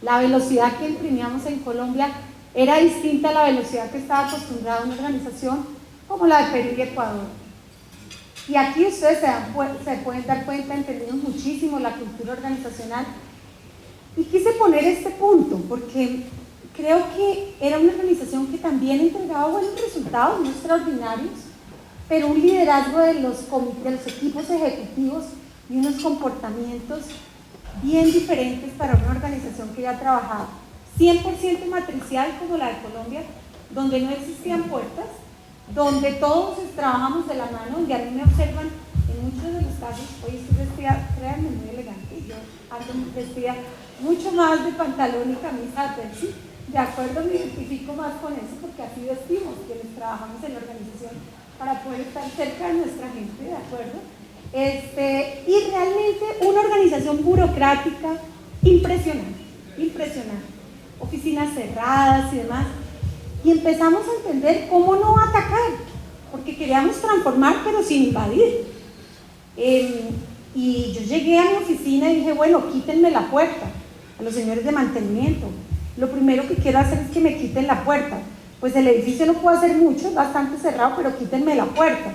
La velocidad que imprimíamos en Colombia era distinta a la velocidad que estaba acostumbrada una organización como la de Perú y Ecuador. Y aquí ustedes se pueden dar cuenta, entendimos muchísimo la cultura organizacional. Y quise poner este punto porque creo que era una organización que también entregaba buenos resultados, no extraordinarios, pero un liderazgo de los equipos ejecutivos y unos comportamientos bien diferentes para una organización que ya trabajaba 100% matricial como la de Colombia, donde no existían puertas, donde todos trabajamos de la mano, donde a mí me observan en muchos de los casos. Hoy estoy vestida, créanme, muy elegante, yo ando vestida mucho más de pantalón y camisa de Pepsi, de acuerdo, me identifico más con eso porque así vestimos quienes trabajamos en la organización para poder estar cerca de nuestra gente, de acuerdo. Y realmente una organización burocrática impresionante, impresionante, oficinas cerradas y demás, y empezamos a entender cómo no atacar, porque queríamos transformar pero sin invadir. Y yo llegué a mi oficina y dije, bueno, quítenme la puerta a los señores de mantenimiento. Lo primero que quiero hacer es que me quiten la puerta. Pues el edificio no puedo hacer mucho, es bastante cerrado, pero quítenme la puerta.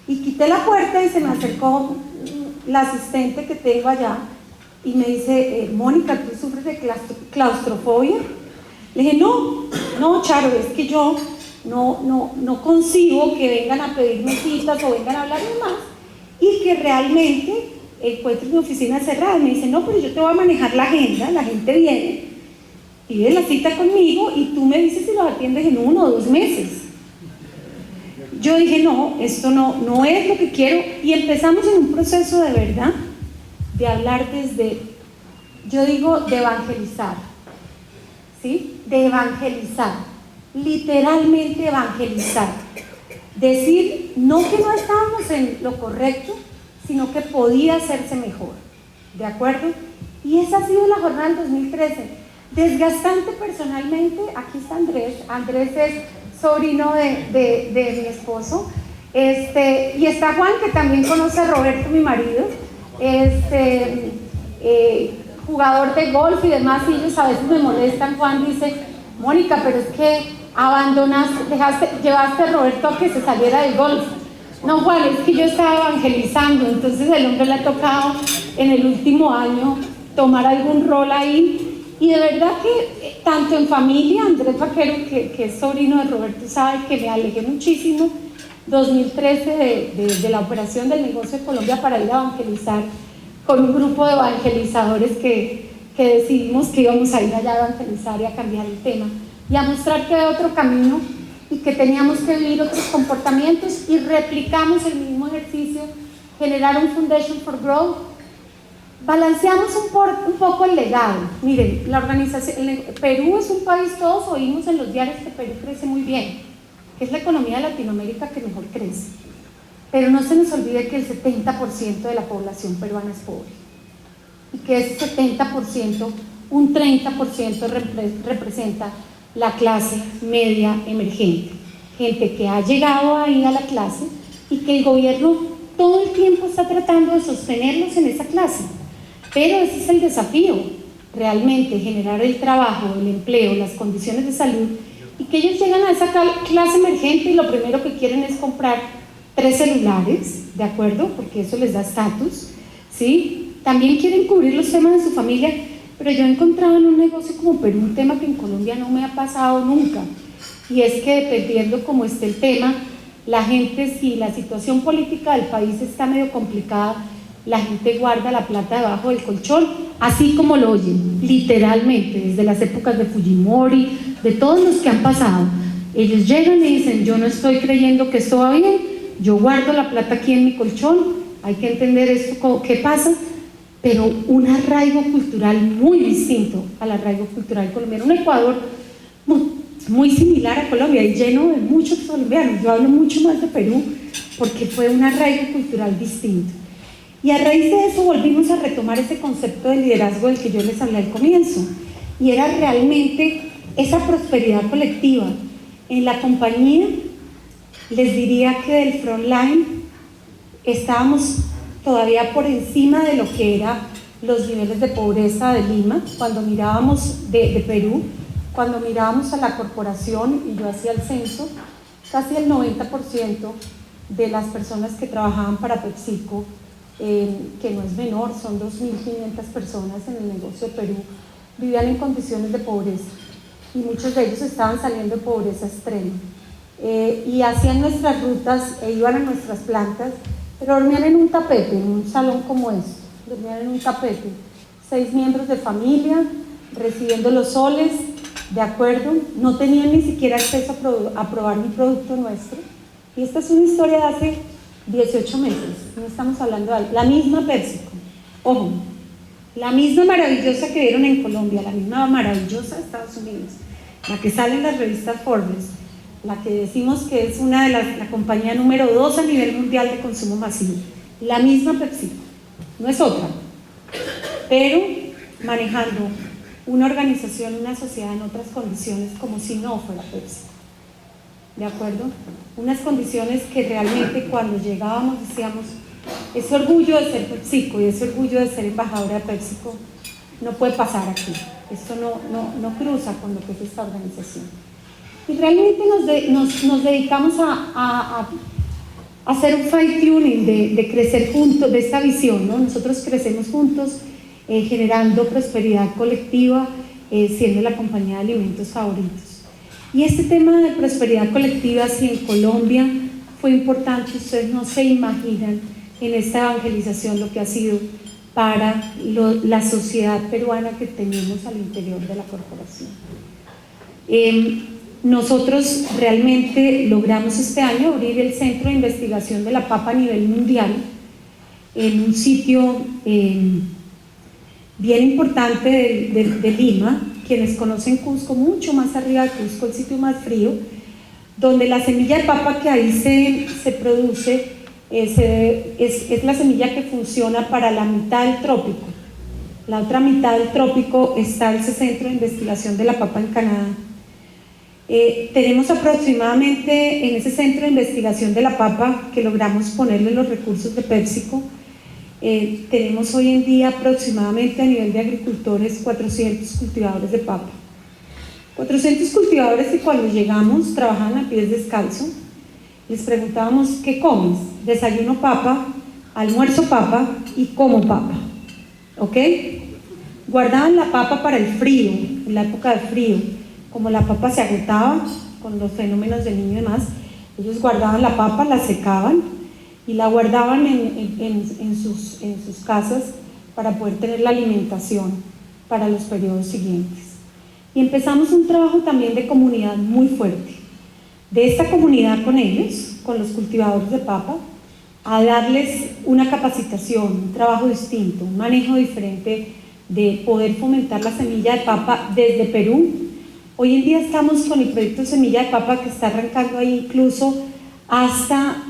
Y quité la puerta y se me acercó la asistente que tengo allá y me dice, Mónica, ¿tú sufres de claustrofobia? Le dije, no, Charo, es que yo no concibo que vengan a pedirme citas o vengan a hablar más y que realmente encuentres mi oficina cerrada. Y me dice, no, pero yo te voy a manejar la agenda, la gente viene, pide la cita conmigo y tú me dices si los atiendes en 1 o 2 meses. Yo dije, no, esto no es lo que quiero, y empezamos en un proceso de verdad, de hablar desde, yo digo, de evangelizar, ¿sí? De evangelizar, literalmente evangelizar. Decir, no que no estábamos en lo correcto, sino que podía hacerse mejor, ¿de acuerdo? Y esa ha sido la jornada del 2013, desgastante personalmente. Aquí está Andrés es sobrino de mi esposo, y está Juan, que también conoce a Roberto, mi marido, jugador de golf y demás, y ellos a veces me molestan. Juan dice, Mónica, pero es que llevaste a Roberto a que se saliera del golf. No, Juan, es que yo estaba evangelizando, entonces el hombre le ha tocado en el último año tomar algún rol ahí. Y de verdad que tanto en familia, Andrés Vaquero, que es sobrino de Roberto, sabe que me alejé muchísimo 2013 de la operación del negocio de Colombia para ir a evangelizar con un grupo de evangelizadores que decidimos que íbamos a ir allá a evangelizar y a cambiar el tema y a mostrar que había otro camino y que teníamos que vivir otros comportamientos, y replicamos el mismo ejercicio, generar un Foundation for Growth. Balanceamos un poco el legado. Miren, la organización, Perú es un país, todos oímos en los diarios que Perú crece muy bien, que es la economía de Latinoamérica que mejor crece, pero no se nos olvide que el 70% de la población peruana es pobre, y que ese 70%, un 30% representa la clase media emergente, gente que ha llegado ahí a la clase y que el gobierno todo el tiempo está tratando de sostenerlos en esa clase. Pero ese es el desafío, realmente generar el trabajo, el empleo, las condiciones de salud, y que ellos llegan a esa clase emergente y lo primero que quieren es comprar 3 celulares, ¿de acuerdo? Porque eso les da estatus, ¿sí? También quieren cubrir los temas de su familia, pero yo he encontrado en un negocio como Perú un tema que en Colombia no me ha pasado nunca, y es que dependiendo cómo esté el tema, la gente, si la situación política del país está medio complicada, la gente guarda la plata debajo del colchón, así como lo oyen, literalmente, desde las épocas de Fujimori, de todos los que han pasado. Ellos llegan y dicen, yo no estoy creyendo que esto va bien, yo guardo la plata aquí en mi colchón, hay que entender esto, ¿qué pasa? pero un arraigo cultural muy distinto al arraigo cultural colombiano. Un Ecuador muy similar a Colombia y lleno de muchos colombianos. Yo hablo mucho más de Perú porque fue un arraigo cultural distinto. Y a raíz de eso volvimos a retomar ese concepto de liderazgo del que yo les hablé al comienzo. Y era realmente esa prosperidad colectiva. En la compañía, les diría que del frontline estábamos todavía por encima de lo que eran los niveles de pobreza de Lima, cuando mirábamos de Perú, cuando mirábamos a la corporación, y yo hacía el censo, casi el 90% de las personas que trabajaban para PepsiCo, que no es menor, son 2.500 personas en el negocio de Perú, vivían en condiciones de pobreza, y muchos de ellos estaban saliendo de pobreza extrema. Y hacían nuestras rutas e iban a nuestras plantas, pero dormían en un tapete, en un salón como este, dormían en un tapete, 6 miembros de familia, recibiendo los soles, ¿de acuerdo? No tenían ni siquiera acceso a probar un producto nuestro. Y esta es una historia de hace 18 meses, no estamos hablando de la misma PepsiCo, ojo, la misma maravillosa que vieron en Colombia, la misma maravillosa de Estados Unidos, la que sale en las revistas Forbes, la que decimos que es una de la compañía número 2 a nivel mundial de consumo masivo, la misma PepsiCo, no es otra, pero manejando una organización, una sociedad en otras condiciones como si no fuera PepsiCo. ¿De acuerdo? Unas condiciones que realmente cuando llegábamos decíamos, ese orgullo de ser PepsiCo y ese orgullo de ser embajadora de PepsiCo no puede pasar aquí, esto no cruza con lo que es esta organización. Y realmente nos dedicamos a hacer un fine tuning de crecer juntos, de esta visión, ¿no? Nosotros crecemos juntos, generando prosperidad colectiva, siendo la compañía de alimentos favoritos. Y este tema de prosperidad colectiva, si en Colombia fue importante, ustedes no se imaginan en esta evangelización lo que ha sido para la sociedad peruana que tenemos al interior de la corporación. Nosotros realmente logramos este año abrir el Centro de Investigación de la Papa a nivel mundial en un sitio bien importante de Lima. Quienes conocen Cusco, mucho más arriba de Cusco, el sitio más frío, donde la semilla de papa que ahí se produce es la semilla que funciona para la mitad del trópico. La otra mitad del trópico está ese centro de investigación de la papa en Canadá. Tenemos aproximadamente en ese centro de investigación de la papa, que logramos ponerle los recursos de PepsiCo, tenemos hoy en día aproximadamente a nivel de agricultores 400 cultivadores de papa. 400 cultivadores que cuando llegamos trabajaban a pies descalzos. Les preguntábamos, ¿qué comes? Desayuno papa, almuerzo papa y como papa. ¿Ok? Guardaban la papa para el frío, en la época de frío. Como la papa se agotaba con los fenómenos del Niño y demás, ellos guardaban la papa, la secaban y la guardaban en sus casas para poder tener la alimentación para los periodos siguientes. Y empezamos un trabajo también de comunidad muy fuerte, de esta comunidad con ellos, con los cultivadores de papa, a darles una capacitación, un trabajo distinto, un manejo diferente de poder fomentar la semilla de papa desde Perú. Hoy en día estamos con el proyecto Semilla de Papa que está arrancando ahí incluso hasta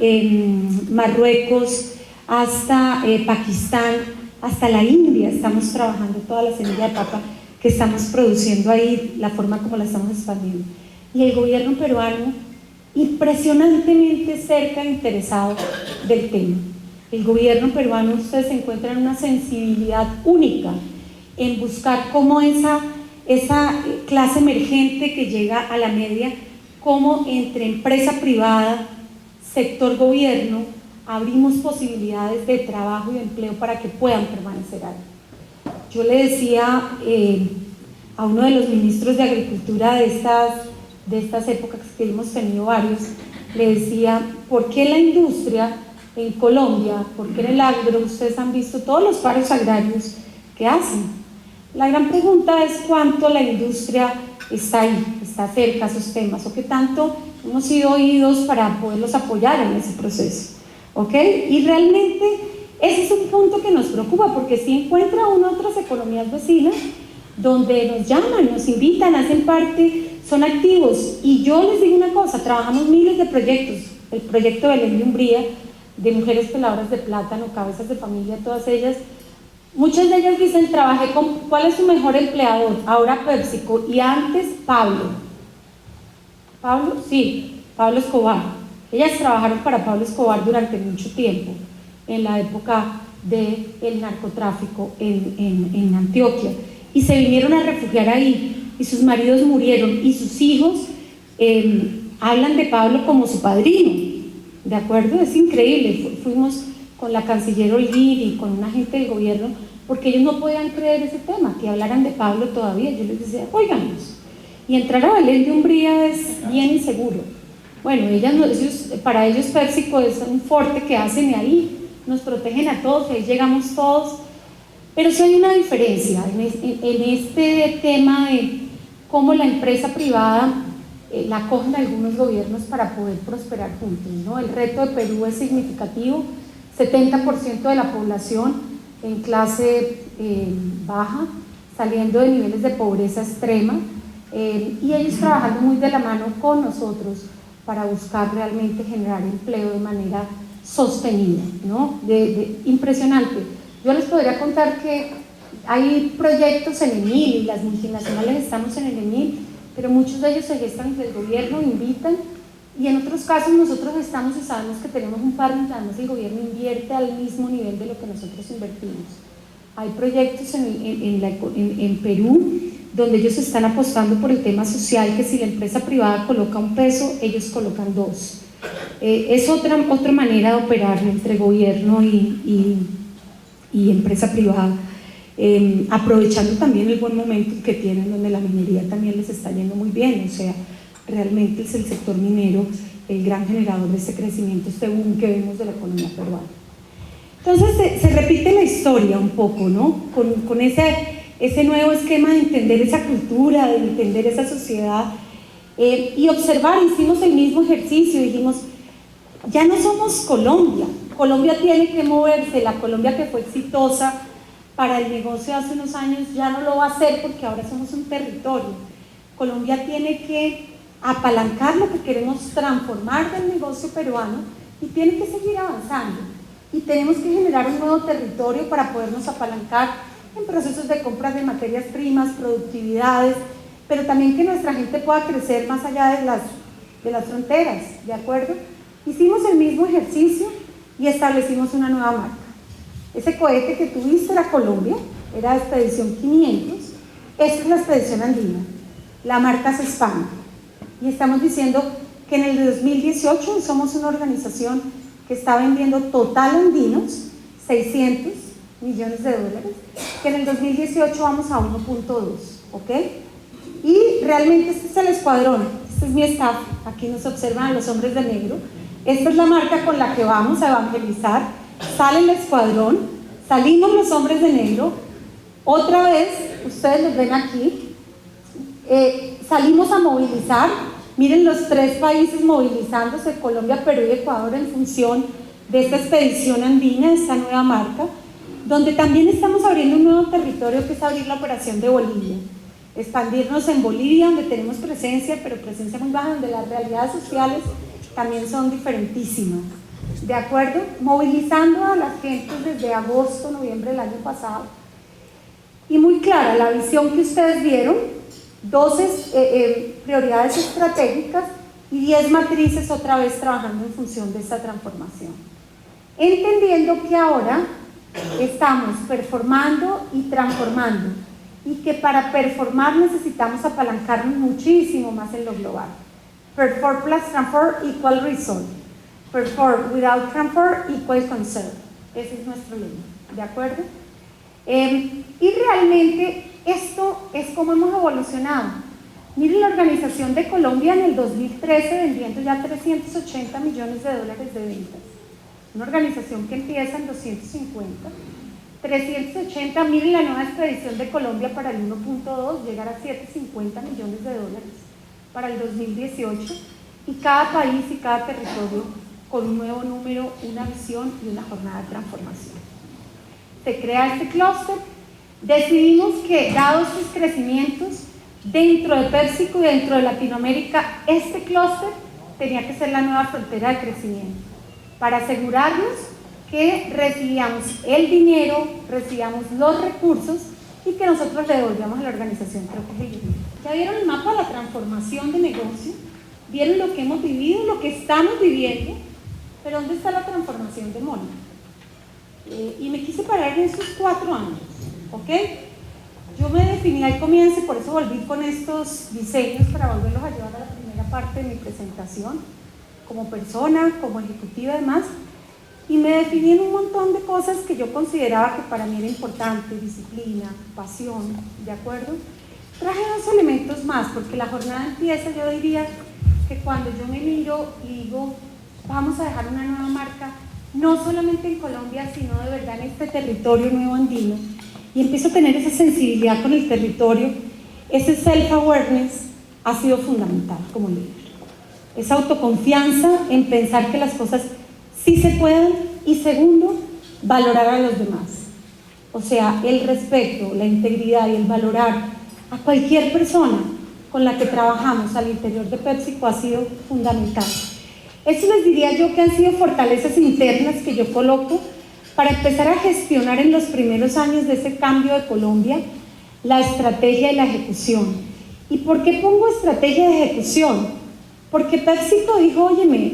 Marruecos, hasta Pakistán, hasta la India. Estamos trabajando toda la semilla de papa que estamos produciendo ahí, la forma como la estamos expandiendo. Y el gobierno peruano impresionantemente cerca e interesado del tema. El gobierno peruano, ustedes encuentran una sensibilidad única en buscar cómo esa clase emergente que llega a la media, cómo entre empresa privada, sector gobierno, abrimos posibilidades de trabajo y de empleo para que puedan permanecer ahí. Yo le decía a uno de los ministros de Agricultura de estas épocas, que hemos tenido varios, le decía, ¿por qué la industria en Colombia, por qué en el agro, ustedes han visto todos los paros agrarios que hacen? La gran pregunta es cuánto la industria está ahí, está cerca a esos temas, o qué tanto hemos sido oídos para poderlos apoyar en ese proceso, ¿ok? Y realmente ese es un punto que nos preocupa, porque si encuentra uno otras economías vecinas donde nos llaman, nos invitan, hacen parte, son activos. Y yo les digo una cosa, trabajamos miles de proyectos, el proyecto de Belén de Umbría, de mujeres peladoras de plátano, cabezas de familia, todas ellas, muchas de ellas dicen, trabajé con, ¿cuál es su mejor empleador? Ahora PepsiCo, y antes Pablo, sí, Pablo Escobar. Ellas trabajaron para Pablo Escobar durante mucho tiempo, en la época del narcotráfico en Antioquia, y se vinieron a refugiar ahí, y sus maridos murieron, y sus hijos hablan de Pablo como su padrino, ¿de acuerdo? Es increíble. Fuimos con la canciller Holguín y con una gente del gobierno, porque ellos no podían creer ese tema, que hablaran de Pablo todavía. Yo les decía, óiganos, y entrar a Belén de Umbría es bien inseguro. Bueno, para ellos PepsiCo es un fuerte que hacen, y ahí nos protegen a todos, ahí llegamos todos. Pero sí hay una diferencia en este tema de cómo la empresa privada la acogen algunos gobiernos para poder prosperar juntos, ¿no? El reto de Perú es significativo, 70% de la población en clase baja, saliendo de niveles de pobreza extrema, y ellos trabajando muy de la mano con nosotros para buscar realmente generar empleo de manera sostenida, ¿no? Impresionante. Yo les podría contar que hay proyectos en EMIL, y las multinacionales estamos en el EMIL, pero muchos de ellos se gestan desde el gobierno, invitan, y en otros casos nosotros estamos y sabemos que tenemos un partner, además el gobierno invierte al mismo nivel de lo que nosotros invertimos. Hay proyectos en Perú donde ellos están apostando por el tema social, que si la empresa privada coloca un peso, ellos colocan dos. Es otra manera de operar entre gobierno y empresa privada, aprovechando también el buen momento que tienen, donde la minería también les está yendo muy bien. O sea, realmente es el sector minero el gran generador de este crecimiento, este boom que vemos de la economía peruana. Entonces se repite la historia un poco, ¿no? Con ese nuevo esquema de entender esa cultura, de entender esa sociedad, y observar. Hicimos el mismo ejercicio, dijimos, ya no somos Colombia. Colombia tiene que moverse. La Colombia que fue exitosa para el negocio hace unos años ya no lo va a hacer, porque ahora somos un territorio. Colombia tiene que apalancar lo que queremos transformar del negocio peruano, y tiene que seguir avanzando, y tenemos que generar un nuevo territorio para podernos apalancar en procesos de compras de materias primas, productividades, pero también que nuestra gente pueda crecer más allá de las fronteras, ¿de acuerdo? Hicimos el mismo ejercicio y establecimos una nueva marca. Ese cohete que tuviste era Colombia, era Expedición 500, esta es la Expedición Andina, la marca se expande, y estamos diciendo que en el 2018 somos una organización que está vendiendo total andinos 600 millones de dólares, que en el 2018 vamos a 1.2, ¿ok? Y realmente este es el escuadrón, este es mi staff, aquí nos observan los hombres de negro. Esta es la marca con la que vamos a evangelizar. Sale el escuadrón, salimos los hombres de negro, otra vez, ustedes los ven aquí, salimos a movilizar. Miren los 3 países movilizándose, Colombia, Perú y Ecuador, en función de esta expedición andina, de esta nueva marca, donde también estamos abriendo un nuevo territorio, que es abrir la operación de Bolivia, expandirnos en Bolivia, donde tenemos presencia, pero presencia muy baja, donde las realidades sociales también son diferentísimas, ¿de acuerdo? Movilizando a las gentes desde agosto, noviembre del año pasado, y muy clara la visión que ustedes vieron, 12 prioridades estratégicas y 10 matrices, otra vez trabajando en función de esta transformación, entendiendo que ahora estamos performando y transformando, y que para performar necesitamos apalancarnos muchísimo más en lo global. Perform plus transform equal result. Perform without transfer equal concern. Ese es nuestro lema, ¿de acuerdo? Y realmente esto es como hemos evolucionado. Miren la organización de Colombia en el 2013 vendiendo ya 380 millones de dólares de ventas. Una organización que empieza en 250, 380, miren la nueva expedición de Colombia para el 1.2, llegar a 750 millones de dólares para el 2018, y cada país y cada territorio con un nuevo número, una visión y una jornada de transformación. se crea este clúster. Decidimos que, dados sus crecimientos, dentro de PepsiCo y dentro de Latinoamérica, este clúster tenía que ser la nueva frontera de crecimiento, para asegurarnos que recibíamos el dinero, recibíamos los recursos y que nosotros le devolvíamos a la organización. Creo que es el dinero. Ya vieron el mapa de la transformación de negocio, vieron lo que hemos vivido, lo que estamos viviendo, pero ¿dónde está la transformación de Mónica? Y me quise parar en esos 4 años, ¿ok? Yo me definí al comienzo y por eso volví con estos diseños para volverlos a llevar a la primera parte de mi presentación, como persona, como ejecutiva y demás, y me definí en un montón de cosas que yo consideraba que para mí era importante: disciplina, pasión, ¿de acuerdo? Traje 2 elementos más, porque la jornada empieza, yo diría, que cuando yo me miro y digo, vamos a dejar una nueva marca, no solamente en Colombia, sino de verdad en este territorio nuevo andino, y empiezo a tener esa sensibilidad con el territorio, ese self-awareness ha sido fundamental como líder. Esa autoconfianza en pensar que las cosas sí se pueden, y segundo, valorar a los demás. O sea, el respeto, la integridad y el valorar a cualquier persona con la que trabajamos al interior de PepsiCo ha sido fundamental. Eso les diría yo que han sido fortalezas internas que yo coloco para empezar a gestionar en los primeros años de ese cambio de Colombia la estrategia y la ejecución. ¿Y por qué pongo estrategia de ejecución? Porque PepsiCo dijo, óyeme,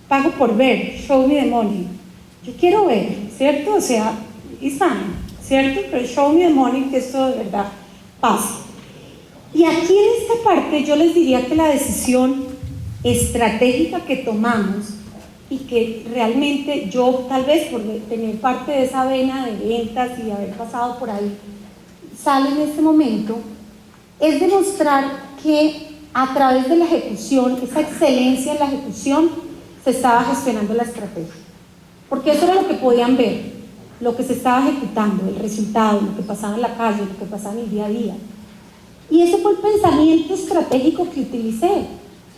pago por ver, show me the money. Yo quiero ver, ¿cierto? O sea, it's fine, ¿cierto? Pero show me the money, que esto de verdad pase. Y aquí en esta parte yo les diría que la decisión estratégica que tomamos, y que realmente yo, tal vez por tener parte de esa vena de ventas y haber pasado por ahí, sale en este momento, es demostrar que a través de la ejecución, esa excelencia en la ejecución, se estaba gestionando la estrategia. Porque eso era lo que podían ver, lo que se estaba ejecutando, el resultado, lo que pasaba en la calle, lo que pasaba en el día a día. Y ese fue el pensamiento estratégico que utilicé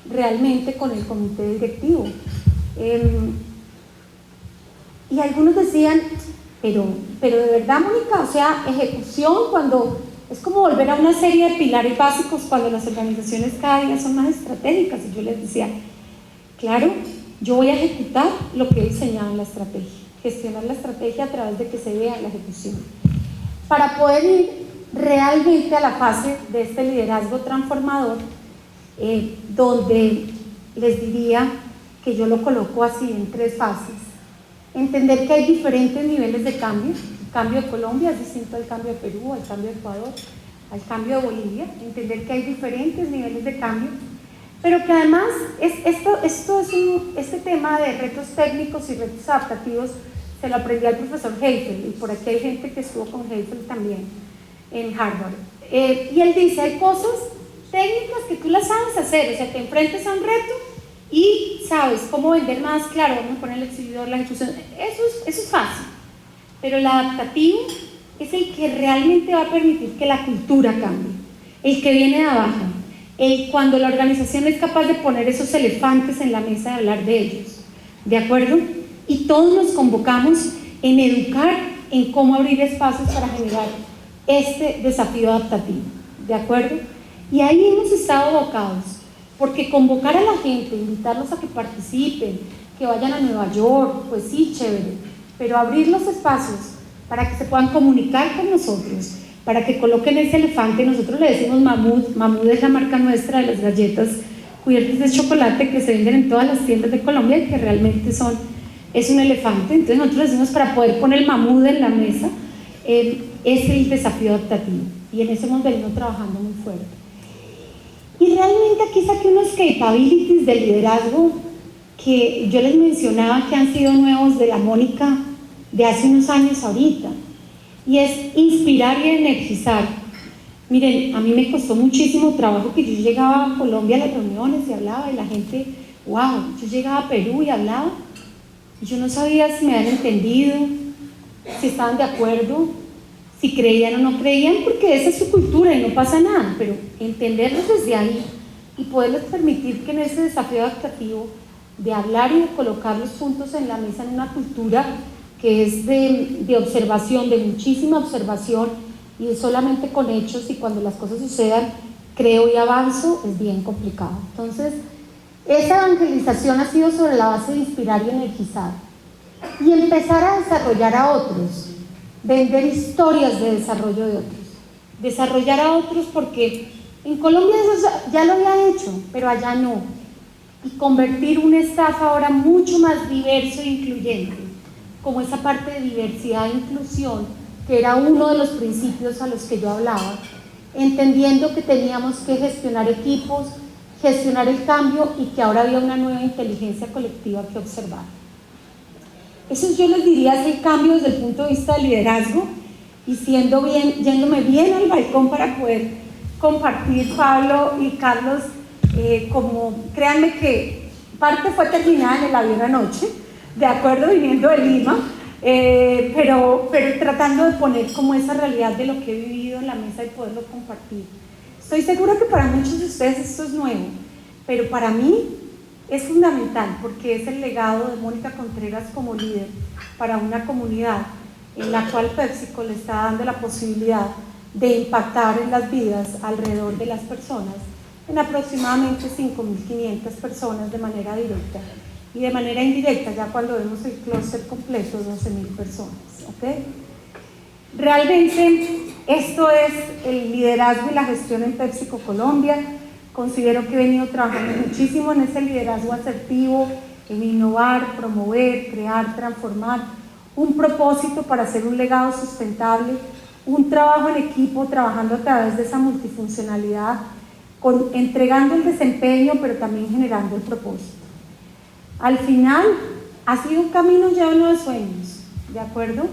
realmente con el comité directivo. Y algunos decían, pero de verdad, Mónica, o sea, ejecución, cuando es como volver a una serie de pilares básicos cuando las organizaciones cada día son más estratégicas. Y yo les decía, claro, yo voy a ejecutar lo que he diseñado en la estrategia, gestionar la estrategia a través de que se vea la ejecución, para poder ir realmente a la fase de este liderazgo transformador, donde les diría que yo lo coloco así en 3 fases. Entender que hay diferentes niveles de cambio. El cambio de Colombia es distinto al cambio de Perú, al cambio de Ecuador, al cambio de Bolivia. Entender que hay diferentes niveles de cambio, pero que además este tema de retos técnicos y retos adaptativos se lo aprendí al profesor Heifel, y por aquí hay gente que estuvo con Heifel también en Harvard. Y él dice, hay cosas técnicas que tú las sabes hacer, o sea, te enfrentas a un reto y sabes cómo vender más, claro, vamos a poner el exhibidor, la ejecución, eso es fácil, pero el adaptativo es el que realmente va a permitir que la cultura cambie, el que viene de abajo, cuando la organización es capaz de poner esos elefantes en la mesa y hablar de ellos, ¿de acuerdo? Y todos nos convocamos en educar en cómo abrir espacios para generar este desafío adaptativo, ¿de acuerdo? Y ahí hemos estado abocados, porque convocar a la gente, invitarlos a que participen, que vayan a Nueva York, pues sí, chévere, pero abrir los espacios para que se puedan comunicar con nosotros, para que coloquen ese elefante. Nosotros le decimos Mamut. Mamut es la marca nuestra de las galletas cubiertas de chocolate que se venden en todas las tiendas de Colombia y que realmente es un elefante. Entonces nosotros decimos, para poder poner el Mamut en la mesa, es el desafío adaptativo, y en eso hemos venido trabajando muy fuerte. Y realmente aquí saqué unos capabilities de liderazgo que yo les mencionaba que han sido nuevos de la Mónica de hace unos años ahorita, y es inspirar y energizar. Miren, a mí me costó muchísimo trabajo que yo llegaba a Colombia a las reuniones y hablaba, y la gente, wow, yo llegaba a Perú y hablaba, y yo no sabía si me habían entendido, si estaban de acuerdo, si creían o no creían, porque esa es su cultura y no pasa nada, pero entenderlos desde ahí y poderles permitir que en ese desafío adaptativo de hablar y de colocar los puntos en la mesa en una cultura que es de observación, de muchísima observación, y es solamente con hechos, y cuando las cosas sucedan, creo y avanzo, es bien complicado. Entonces, esa evangelización ha sido sobre la base de inspirar y energizar, y empezar a desarrollar a otros, vender historias de desarrollo de otros, desarrollar a otros, porque en Colombia eso ya lo había hecho, pero allá no, y convertir un staff ahora mucho más diverso e incluyente, como esa parte de diversidad e inclusión, que era uno de los principios a los que yo hablaba, entendiendo que teníamos que gestionar equipos, gestionar el cambio, y que ahora había una nueva inteligencia colectiva que observar. Eso yo les diría es el cambio desde el punto de vista del liderazgo, y yéndome bien al balcón para poder compartir, Pablo y Carlos, como créanme que parte fue terminada en el avión anoche, de acuerdo, viniendo de Lima, pero tratando de poner como esa realidad de lo que he vivido en la mesa y poderlo compartir. Estoy segura que para muchos de ustedes esto es nuevo, pero para mí es fundamental, porque es el legado de Mónica Contreras como líder para una comunidad en la cual PepsiCo le está dando la posibilidad de impactar en las vidas alrededor de las personas, en aproximadamente 5.500 personas de manera directa, y de manera indirecta, ya cuando vemos el clúster completo, 12.000 personas. ¿Okay? Realmente esto es el liderazgo y la gestión en PepsiCo Colombia. Considero que he venido trabajando muchísimo en ese liderazgo asertivo, en innovar, promover, crear, transformar, un propósito para hacer un legado sustentable, un trabajo en equipo, trabajando a través de esa multifuncionalidad, entregando el desempeño, pero también generando el propósito. Al final, ha sido un camino lleno de sueños, ¿de acuerdo?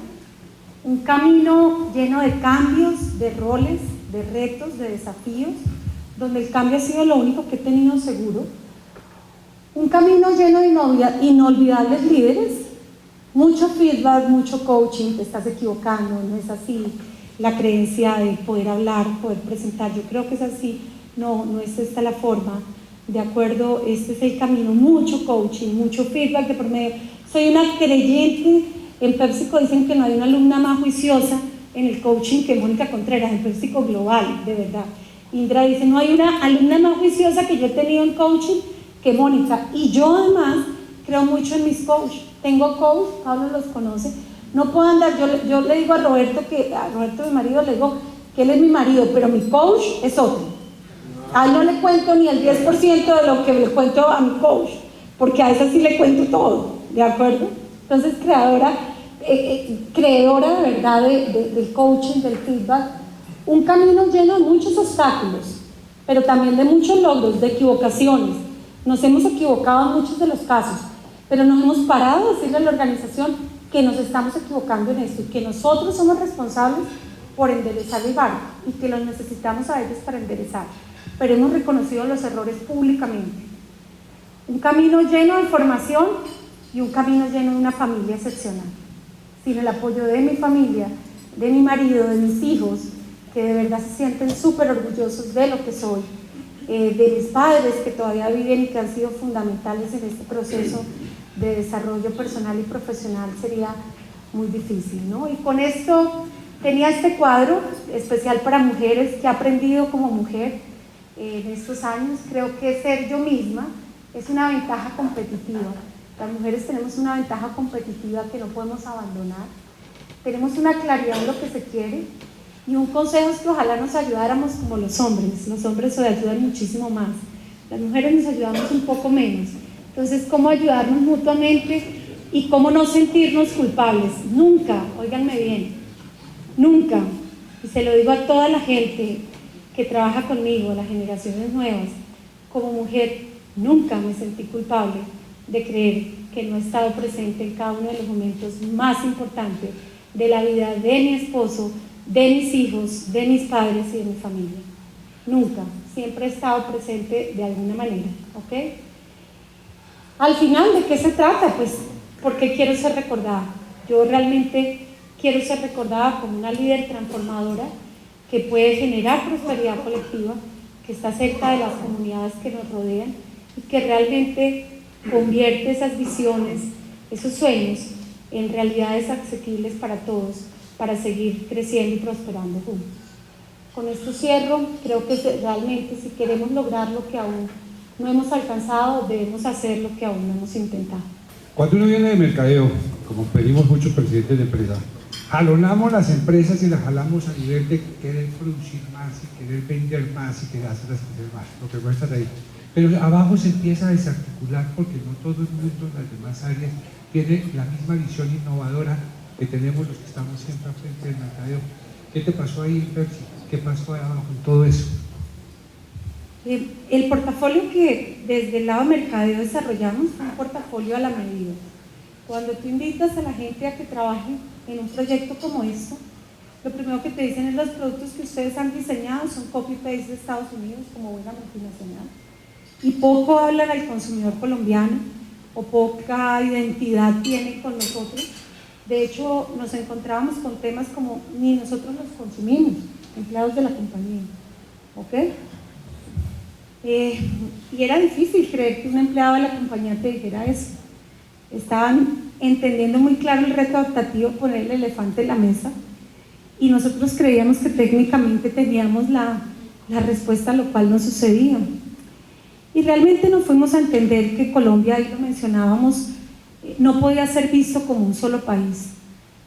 Un camino lleno de cambios, de roles, de retos, de desafíos, donde el cambio ha sido lo único que he tenido seguro. Un camino lleno de inolvidables líderes, mucho feedback, mucho coaching, te estás equivocando, no es así, la creencia de poder hablar, poder presentar, yo creo que es así, no es esta la forma, de acuerdo, este es el camino, mucho coaching, mucho feedback de por medio. Soy una creyente, en PepsiCo dicen que no hay una alumna más juiciosa en el coaching que Mónica Contreras, en PepsiCo Global, de verdad. Indra dice, no hay una alumna más juiciosa que yo he tenido en coaching que Mónica, y yo además creo mucho en mis coaches. Tengo coach, Pablo los conoce, no puedo andar, yo le digo a Roberto, mi marido, le digo que él es mi marido, pero mi coach es otro. A él no le cuento ni el 10% de lo que le cuento a mi coach, porque a esa sí le cuento todo, ¿de acuerdo? Entonces, creadora de verdad del coaching, del feedback, un camino lleno de muchos obstáculos, pero también de muchos logros, de equivocaciones. Nos hemos equivocado en muchos de los casos, pero nos hemos parado a decirle a la organización que nos estamos equivocando en esto y que nosotros somos responsables por enderezar el barco y que los necesitamos a ellos para enderezar, pero hemos reconocido los errores públicamente. Un camino lleno de formación y un camino lleno de una familia excepcional. Sin el apoyo de mi familia, de mi marido, de mis hijos, que de verdad se sienten súper orgullosos de lo que soy, de mis padres que todavía viven y que han sido fundamentales en este proceso de desarrollo personal y profesional, sería muy difícil, ¿no? Y con esto tenía este cuadro especial para mujeres que he aprendido como mujer en estos años. Creo que ser yo misma es una ventaja competitiva. Las mujeres tenemos una ventaja competitiva que no podemos abandonar. Tenemos una claridad en lo que se quiere, y un consejo es que ojalá nos ayudáramos como los hombres. Los hombres se ayudan muchísimo más, las mujeres nos ayudamos un poco menos. Entonces, ¿cómo ayudarnos mutuamente y cómo no sentirnos culpables? Nunca, óiganme bien, nunca, y se lo digo a toda la gente que trabaja conmigo, las generaciones nuevas, como mujer nunca me sentí culpable de creer que no he estado presente en cada uno de los momentos más importantes de la vida de mi esposo, de mis hijos, de mis padres y de mi familia. Nunca, siempre he estado presente de alguna manera, ¿ok? Al final, ¿de qué se trata? Pues, porque quiero ser recordada. Yo realmente quiero ser recordada como una líder transformadora que puede generar prosperidad colectiva, que está cerca de las comunidades que nos rodean y que realmente convierte esas visiones, esos sueños en realidades asequibles para todos, para seguir creciendo y prosperando juntos. Con esto cierro. Creo que realmente, si queremos lograr lo que aún no hemos alcanzado, debemos hacer lo que aún no hemos intentado. Cuando uno viene de mercadeo, como pedimos muchos presidentes de empresa, jalonamos las empresas y las jalamos a nivel de querer producir más y querer vender más y querer hacerlas crecer más, lo que muestran ahí. Pero abajo se empieza a desarticular porque no todo el mundo en las demás áreas tiene la misma visión innovadora que tenemos los que estamos siempre al frente del mercadeo. ¿Qué te pasó ahí, Percy? ¿Qué pasó ahí abajo en todo eso? El portafolio que desde el lado de mercadeo desarrollamos fue un portafolio a la medida. Cuando tú invitas a la gente a que trabaje en un proyecto como esto, lo primero que te dicen es: los productos que ustedes han diseñado son copy-paste de Estados Unidos como buena multinacional, y poco hablan al consumidor colombiano o poca identidad tienen con nosotros. De hecho, nos encontrábamos con temas como: ni nosotros los consumimos, empleados de la compañía, ¿ok? Y era difícil creer que un empleado de la compañía te dijera eso. Estaban entendiendo muy claro el reto adaptativo, poner el elefante en la mesa, y nosotros creíamos que técnicamente teníamos la respuesta, lo cual no sucedía. Y realmente nos fuimos a entender que Colombia, ahí lo mencionábamos, no podía ser visto como un solo país.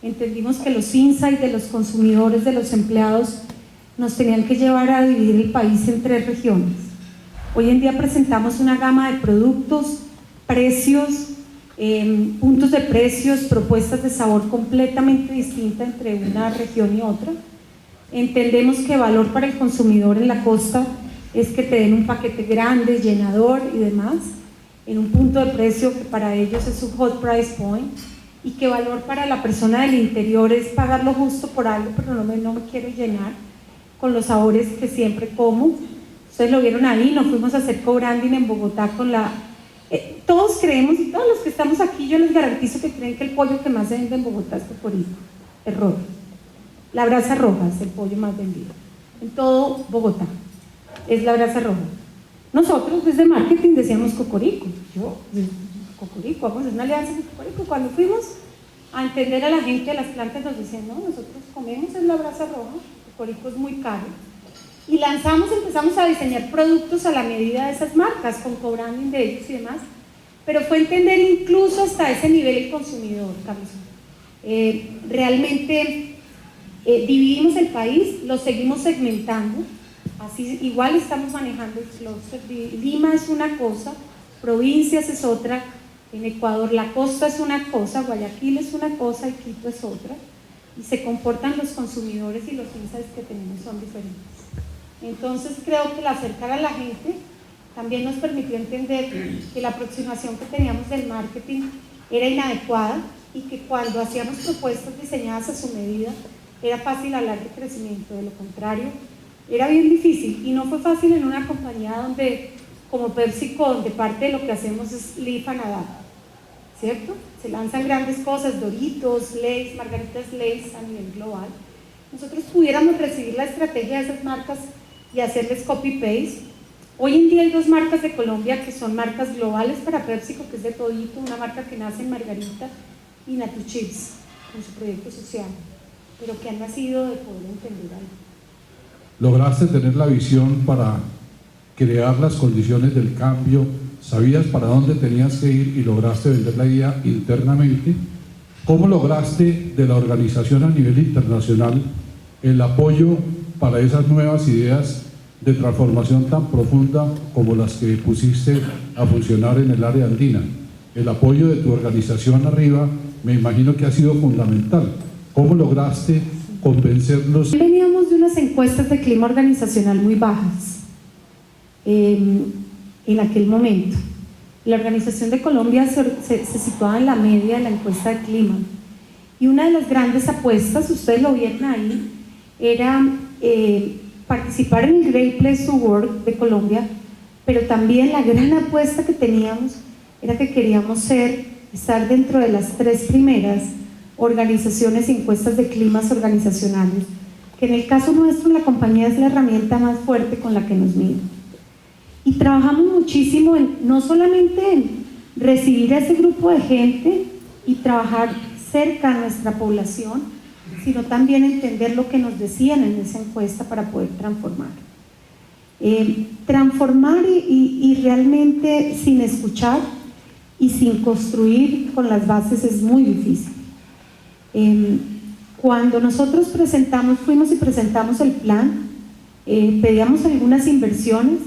Entendimos que los insights de los consumidores, de los empleados, nos tenían que llevar a dividir el país en 3 regiones. Hoy en día presentamos una gama de productos, precios, puntos de precios, propuestas de sabor completamente distinta entre una región y otra. Entendemos que valor para el consumidor en la costa es que te den un paquete grande, llenador y demás, en un punto de precio que para ellos es un hot price point, y que valor para la persona del interior es pagar lo justo por algo, pero no me quiero llenar con los sabores que siempre como. Ustedes lo vieron ahí, nos fuimos a hacer co-branding en Bogotá con la... todos creemos, y todos los que estamos aquí, yo les garantizo que creen que el pollo que más se vende en Bogotá es cocorico. Error. La brasa roja es el pollo más vendido en todo Bogotá, es la brasa roja. Nosotros desde marketing decíamos cocorico. Cocorico, vamos a hacer una alianza con cocorico. Cuando fuimos a entender a la gente de las plantas, nos decían: no, nosotros comemos en la brasa roja, cocorico es muy caro. Y empezamos a diseñar productos a la medida de esas marcas, con co-branding de ellos y demás, pero fue entender incluso hasta ese nivel el consumidor, Carlos. Realmente dividimos el país, lo seguimos segmentando, así igual estamos manejando el cluster. Lima es una cosa, provincias es otra, en Ecuador la costa es una cosa, Guayaquil es una cosa y Quito es otra, y se comportan los consumidores y los insights que tenemos son diferentes. Entonces creo que el acercar a la gente también nos permitió entender que la aproximación que teníamos del marketing era inadecuada, y que cuando hacíamos propuestas diseñadas a su medida era fácil hablar de crecimiento. De lo contrario, era bien difícil, y no fue fácil en una compañía donde, como PepsiCo, donde parte de lo que hacemos es live and adapt, ¿cierto? Se lanzan grandes cosas, Doritos, Lay's, Margaritas Lay's a nivel global. Nosotros pudiéramos recibir la estrategia de esas marcas y hacerles copy-paste. Hoy en día hay 2 marcas de Colombia que son marcas globales para PepsiCo, que es de Todito, una marca que nace en Margarita, y Natuchips, con su proyecto social, pero que han nacido de poder entender algo. Lograste tener la visión para crear las condiciones del cambio, sabías para dónde tenías que ir y lograste vender la idea internamente. ¿Cómo lograste de la organización a nivel internacional el apoyo para esas nuevas ideas de transformación tan profunda como las que pusiste a funcionar en el área andina? El apoyo de tu organización arriba me imagino que ha sido fundamental. ¿Cómo lograste convencerlos? Veníamos de unas encuestas de clima organizacional muy bajas en aquel momento. La Organización de Colombia se situaba en la media de la encuesta de clima, y una de las grandes apuestas, ustedes lo vieron ahí, era participar en el Great Place to Work de Colombia, pero también la gran apuesta que teníamos era que queríamos estar dentro de las 3 primeras organizaciones y encuestas de climas organizacionales, que en el caso nuestro la compañía es la herramienta más fuerte con la que nos miden. Y trabajamos muchísimo no solamente en recibir a ese grupo de gente y trabajar cerca a nuestra población, sino también entender lo que nos decían en esa encuesta para poder transformar. Transformar y realmente sin escuchar y sin construir con las bases es muy difícil. Cuando nosotros fuimos y presentamos el plan, pedíamos algunas inversiones,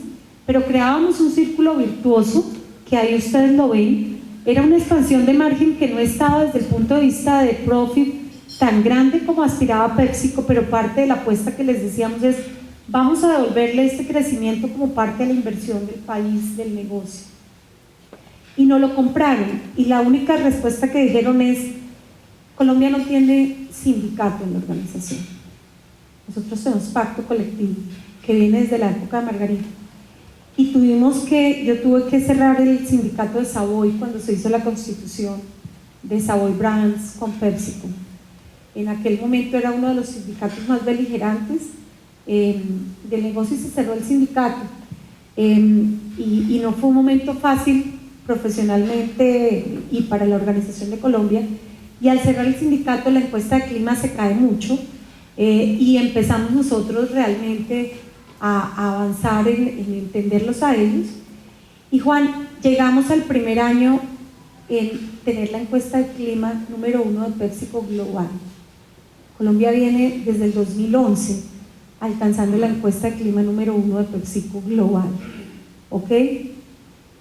pero creábamos un círculo virtuoso, que ahí ustedes lo ven. Era una expansión de margen que no estaba desde el punto de vista de profit tan grande como aspiraba PepsiCo, pero parte de la apuesta que les decíamos es: vamos a devolverle este crecimiento como parte de la inversión del país, del negocio. Y no lo compraron, y la única respuesta que dijeron es: Colombia no tiene sindicato en la organización. Nosotros tenemos pacto colectivo, que viene desde la época de Margarita. Y yo tuve que cerrar el sindicato de Savoy cuando se hizo la constitución de Savoy Brands con PepsiCo. En aquel momento era uno de los sindicatos más beligerantes del negocio y se cerró el sindicato. Y no fue un momento fácil profesionalmente y para la organización de Colombia. Y al cerrar el sindicato, la encuesta de clima se cae mucho y empezamos nosotros realmente a avanzar en entenderlos a ellos. Y Juan, llegamos al primer año en tener la encuesta de clima número 1 de PepsiCo global. Colombia viene desde el 2011 alcanzando la encuesta de clima número 1 de PepsiCo global. ¿Ok?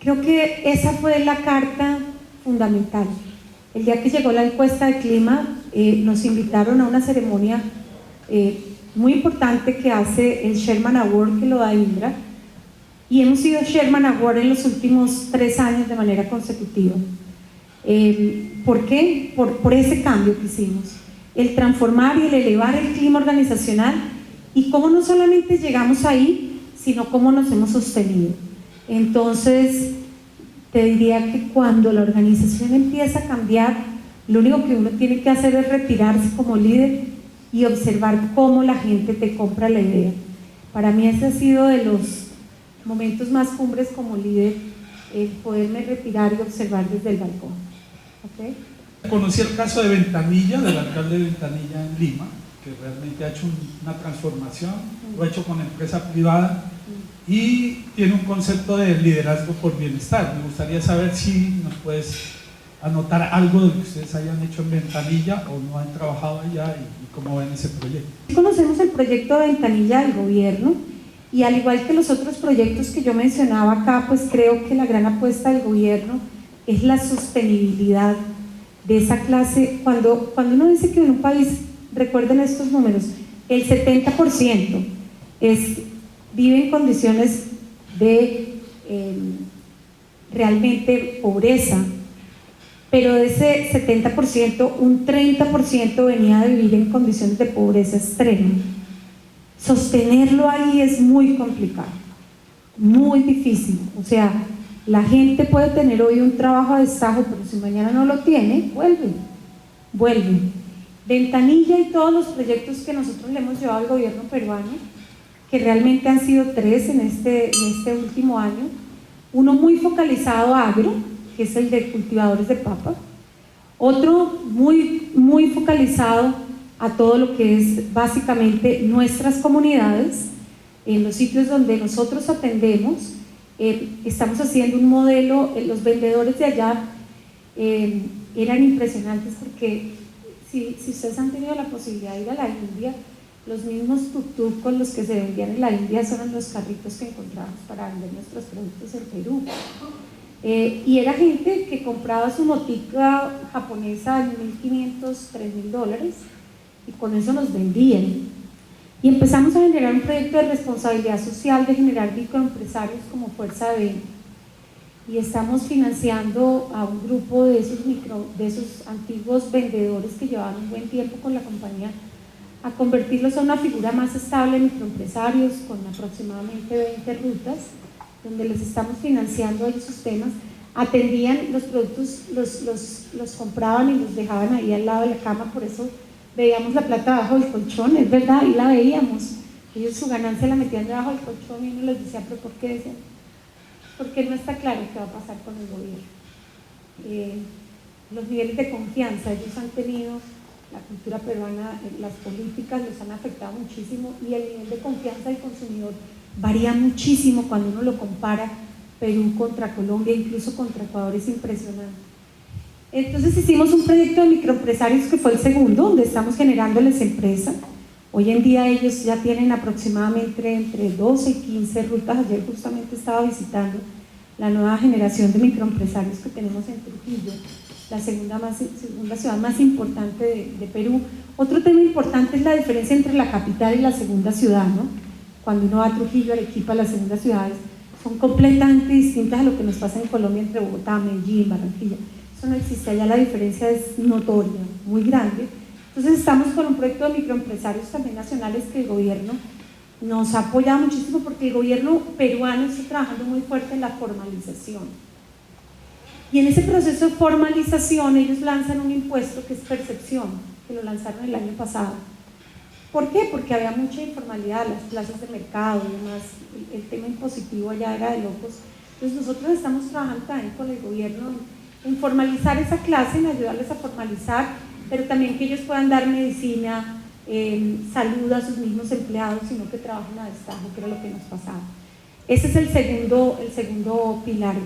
Creo que esa fue la carta fundamental. El día que llegó la encuesta de clima, nos invitaron a una ceremonia muy importante que hace el Sherman Award, que lo da Indra, y hemos sido Sherman Award en los últimos 3 años de manera consecutiva. ¿Por qué? Por ese cambio que hicimos, el transformar y el elevar el clima organizacional, y cómo no solamente llegamos ahí, sino cómo nos hemos sostenido. Entonces, te diría que cuando la organización empieza a cambiar, lo único que uno tiene que hacer es retirarse como líder y observar cómo la gente te compra la idea. Para mí ese ha sido de los momentos más cumbres como líder, el poderme retirar y observar desde el balcón. ¿Okay? Conocí el caso de Ventanilla, del alcalde de Ventanilla en Lima, que realmente ha hecho una transformación, lo ha hecho con empresa privada y tiene un concepto de liderazgo por bienestar. Me gustaría saber si nos puedes anotar algo de lo que ustedes hayan hecho en Ventanilla o no han trabajado allá y cómo ven ese proyecto. Conocemos el proyecto de Ventanilla del gobierno y al igual que los otros proyectos que yo mencionaba acá, pues creo que la gran apuesta del gobierno es la sostenibilidad de esa clase. Cuando uno dice que en un país, recuerden estos números, el 70% vive en condiciones de realmente pobreza, pero de ese 70%, un 30% venía de vivir en condiciones de pobreza extrema. Sostenerlo ahí es muy complicado, muy difícil. O sea, la gente puede tener hoy un trabajo a destajo, pero si mañana no lo tiene, vuelve. Ventanilla y todos los proyectos que nosotros le hemos llevado al gobierno peruano, que realmente han sido 3 en este último año, uno muy focalizado a agro, que es el de cultivadores de papa, otro muy focalizado a todo lo que es básicamente nuestras comunidades, en los sitios donde nosotros atendemos. Estamos haciendo un modelo, los vendedores de allá eran impresionantes porque si ustedes han tenido la posibilidad de ir a la India, los mismos tuk-tuk con los que se vendían en la India son los carritos que encontramos para vender nuestros productos en Perú. Y era gente que compraba su motica japonesa en $1.500, $3.000 y con eso nos vendían. Y empezamos a generar un proyecto de responsabilidad social, de generar microempresarios como fuerza de venta. Y estamos financiando a un grupo de esos antiguos vendedores que llevaban un buen tiempo con la compañía, a convertirlos a una figura más estable de microempresarios con aproximadamente 20 rutas, donde les estamos financiando esos temas. Atendían los productos, los compraban y los dejaban ahí al lado de la cama, por eso veíamos la plata debajo del colchón, es verdad, y la veíamos. Ellos su ganancia la metían debajo del colchón y uno les decía, ¿pero por qué? Decían, porque no está claro qué va a pasar con el gobierno. los niveles de confianza. Ellos han tenido, la cultura peruana, las políticas los han afectado muchísimo y el nivel de confianza del consumidor varía muchísimo cuando uno lo compara Perú contra Colombia, incluso contra Ecuador, es impresionante. Entonces hicimos un proyecto de microempresarios que fue el segundo, donde estamos generándoles empresa. Hoy en día ellos ya tienen aproximadamente entre 12 y 15 rutas. Ayer justamente estaba visitando la nueva generación de microempresarios que tenemos en Trujillo, la segunda ciudad más importante de Perú. Otro tema importante es la diferencia entre la capital y la segunda ciudad, ¿no? Cuando uno va a Trujillo, Arequipa, las segundas ciudades son completamente distintas a lo que nos pasa en Colombia entre Bogotá, Medellín, Barranquilla. Eso no existe, allá la diferencia es notoria, muy grande. Entonces estamos con un proyecto de microempresarios también nacionales que el gobierno nos ha apoyado muchísimo, porque el gobierno peruano está trabajando muy fuerte en la formalización. Y en ese proceso de formalización ellos lanzan un impuesto que es percepción, que lo lanzaron el año pasado. ¿Por qué? Porque había mucha informalidad, las plazas de mercado y demás, el tema impositivo allá era de locos. Entonces nosotros estamos trabajando también con el gobierno en formalizar esa clase, en ayudarles a formalizar, pero también que ellos puedan dar medicina, salud a sus mismos empleados, sino que trabajen a destajo, que era lo que nos pasaba. Ese es el segundo pilar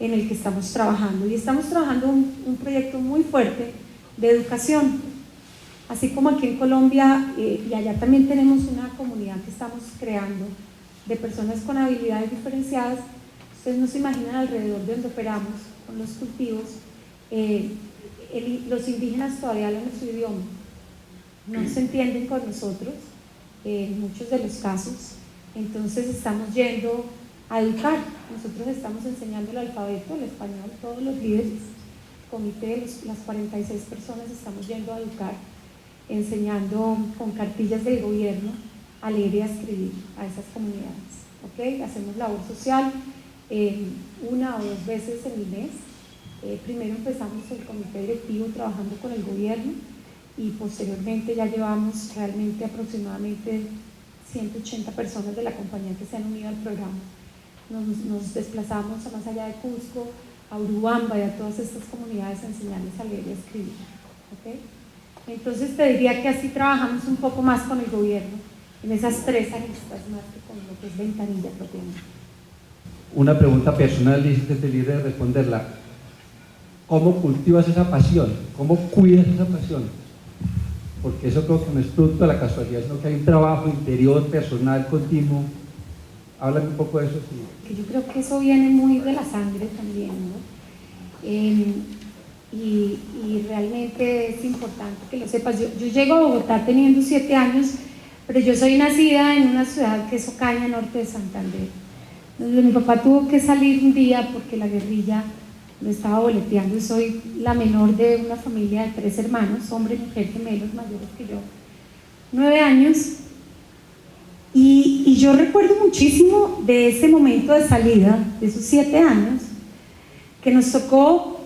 en el que estamos trabajando, y estamos trabajando un proyecto muy fuerte de educación. Así como aquí en Colombia y allá también tenemos una comunidad que estamos creando de personas con habilidades diferenciadas. Ustedes no se imaginan alrededor de donde operamos con los cultivos, los indígenas todavía hablan nuestro idioma, no se entienden con nosotros en muchos de los casos. Entonces estamos yendo a educar, nosotros estamos enseñando el alfabeto, el español, todos los líderes, el comité, las 46 personas estamos yendo a educar, enseñando con cartillas del gobierno a leer y a escribir a esas comunidades, ¿ok? Hacemos labor social 1 o 2 veces en el mes. Primero empezamos el comité directivo trabajando con el gobierno y posteriormente ya llevamos realmente aproximadamente 180 personas de la compañía que se han unido al programa. Nos desplazamos a más allá de Cusco, a Urubamba y a todas estas comunidades a enseñarles a leer y a escribir, ¿ok? Entonces te diría que así trabajamos un poco más con el gobierno, en esas 3 aristas más que con lo que es Ventanilla propiamente. Una pregunta personal, dice que te libre de responderla. ¿Cómo cultivas esa pasión? ¿Cómo cuidas esa pasión? Porque eso creo que no es producto de la casualidad, sino que hay un trabajo interior, personal, continuo. Háblame un poco de eso. Sí. Que yo creo que eso viene muy de la sangre también, ¿no? Y realmente es importante que lo sepas. Yo llego a Bogotá teniendo 7 años, pero yo soy nacida en una ciudad que es Ocaña, norte de Santander. Entonces, mi papá tuvo que salir un día porque la guerrilla lo estaba boleteando, y soy la menor de una familia de 3 hermanos, hombre y mujer, gemelos mayores que yo, 9 años. Y yo recuerdo muchísimo de ese momento de salida, de esos 7 años, que nos tocó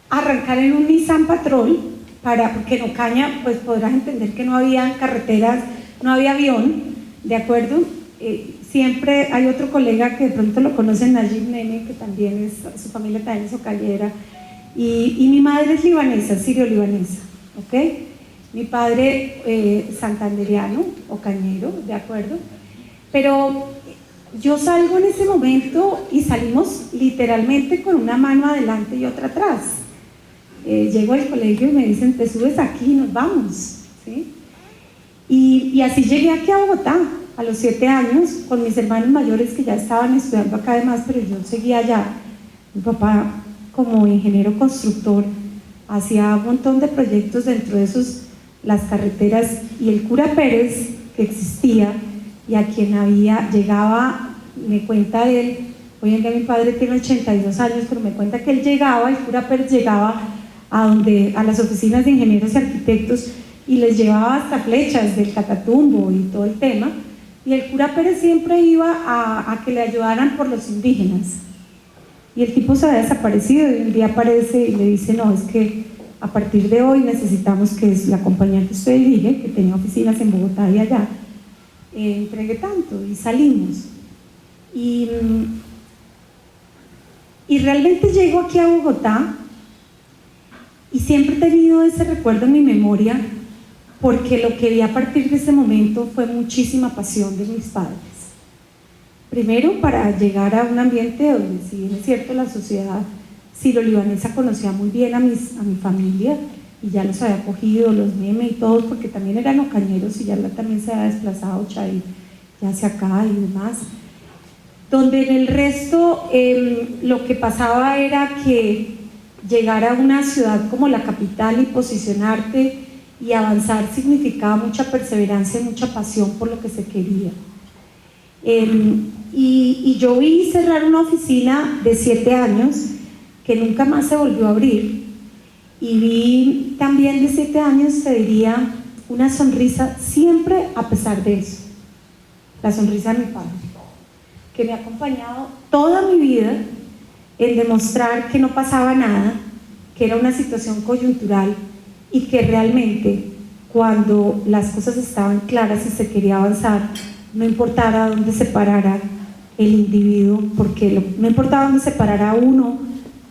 arrancar en un Nissan Patrol, porque en Ocaña, pues podrás entender que no había carreteras, no había avión, ¿de acuerdo? Siempre hay otro colega que de pronto lo conocen, Najib Nene, que también es, su familia también es ocañera, y mi madre es libanesa, sirio-libanesa, ¿ok? Mi padre santanderiano, ocañero, ¿de acuerdo? Pero yo salgo en ese momento y salimos literalmente con una mano adelante y otra atrás. Llego al colegio y me dicen, te subes aquí y nos vamos, ¿sí? Y así llegué aquí a Bogotá a los 7 años con mis hermanos mayores que ya estaban estudiando acá además, pero yo seguía allá. Mi papá, como ingeniero constructor, hacía un montón de proyectos, dentro de esos las carreteras, y el cura Pérez que existía y a quien llegaba, me cuenta él, hoy en día mi padre tiene 82 años, pero me cuenta que él llegaba, el cura Pérez llegaba a las oficinas de ingenieros y arquitectos y les llevaba hasta flechas del Catatumbo y todo el tema, y el cura Pérez siempre iba a que le ayudaran por los indígenas, y el tipo se había desaparecido y un día aparece y le dice, no, es que a partir de hoy necesitamos que la compañía que usted dirige, que tenía oficinas en Bogotá y allá, entregue tanto, y salimos. Y realmente llego aquí a Bogotá Y siempre he tenido ese recuerdo en mi memoria, porque lo que vi a partir de ese momento fue muchísima pasión de mis padres. Primero, para llegar a un ambiente donde, si bien es cierto, la sociedad siro-libanesa conocía muy bien a mi familia, y ya los había acogido, los Meme y todos, porque también eran ocañeros y ya también se había desplazado Chay ya hacia acá y demás. Donde en el resto lo que pasaba era que llegar a una ciudad como la capital y posicionarte y avanzar significaba mucha perseverancia y mucha pasión por lo que se quería. Y yo vi cerrar una oficina de 7 años que nunca más se volvió a abrir, y vi también de 7 años, se diría, una sonrisa siempre a pesar de eso, la sonrisa de mi padre, que me ha acompañado toda mi vida en demostrar que no pasaba nada, que era una situación coyuntural y que realmente cuando las cosas estaban claras y se quería avanzar, no importara dónde se parara el individuo, porque no importaba dónde se parara uno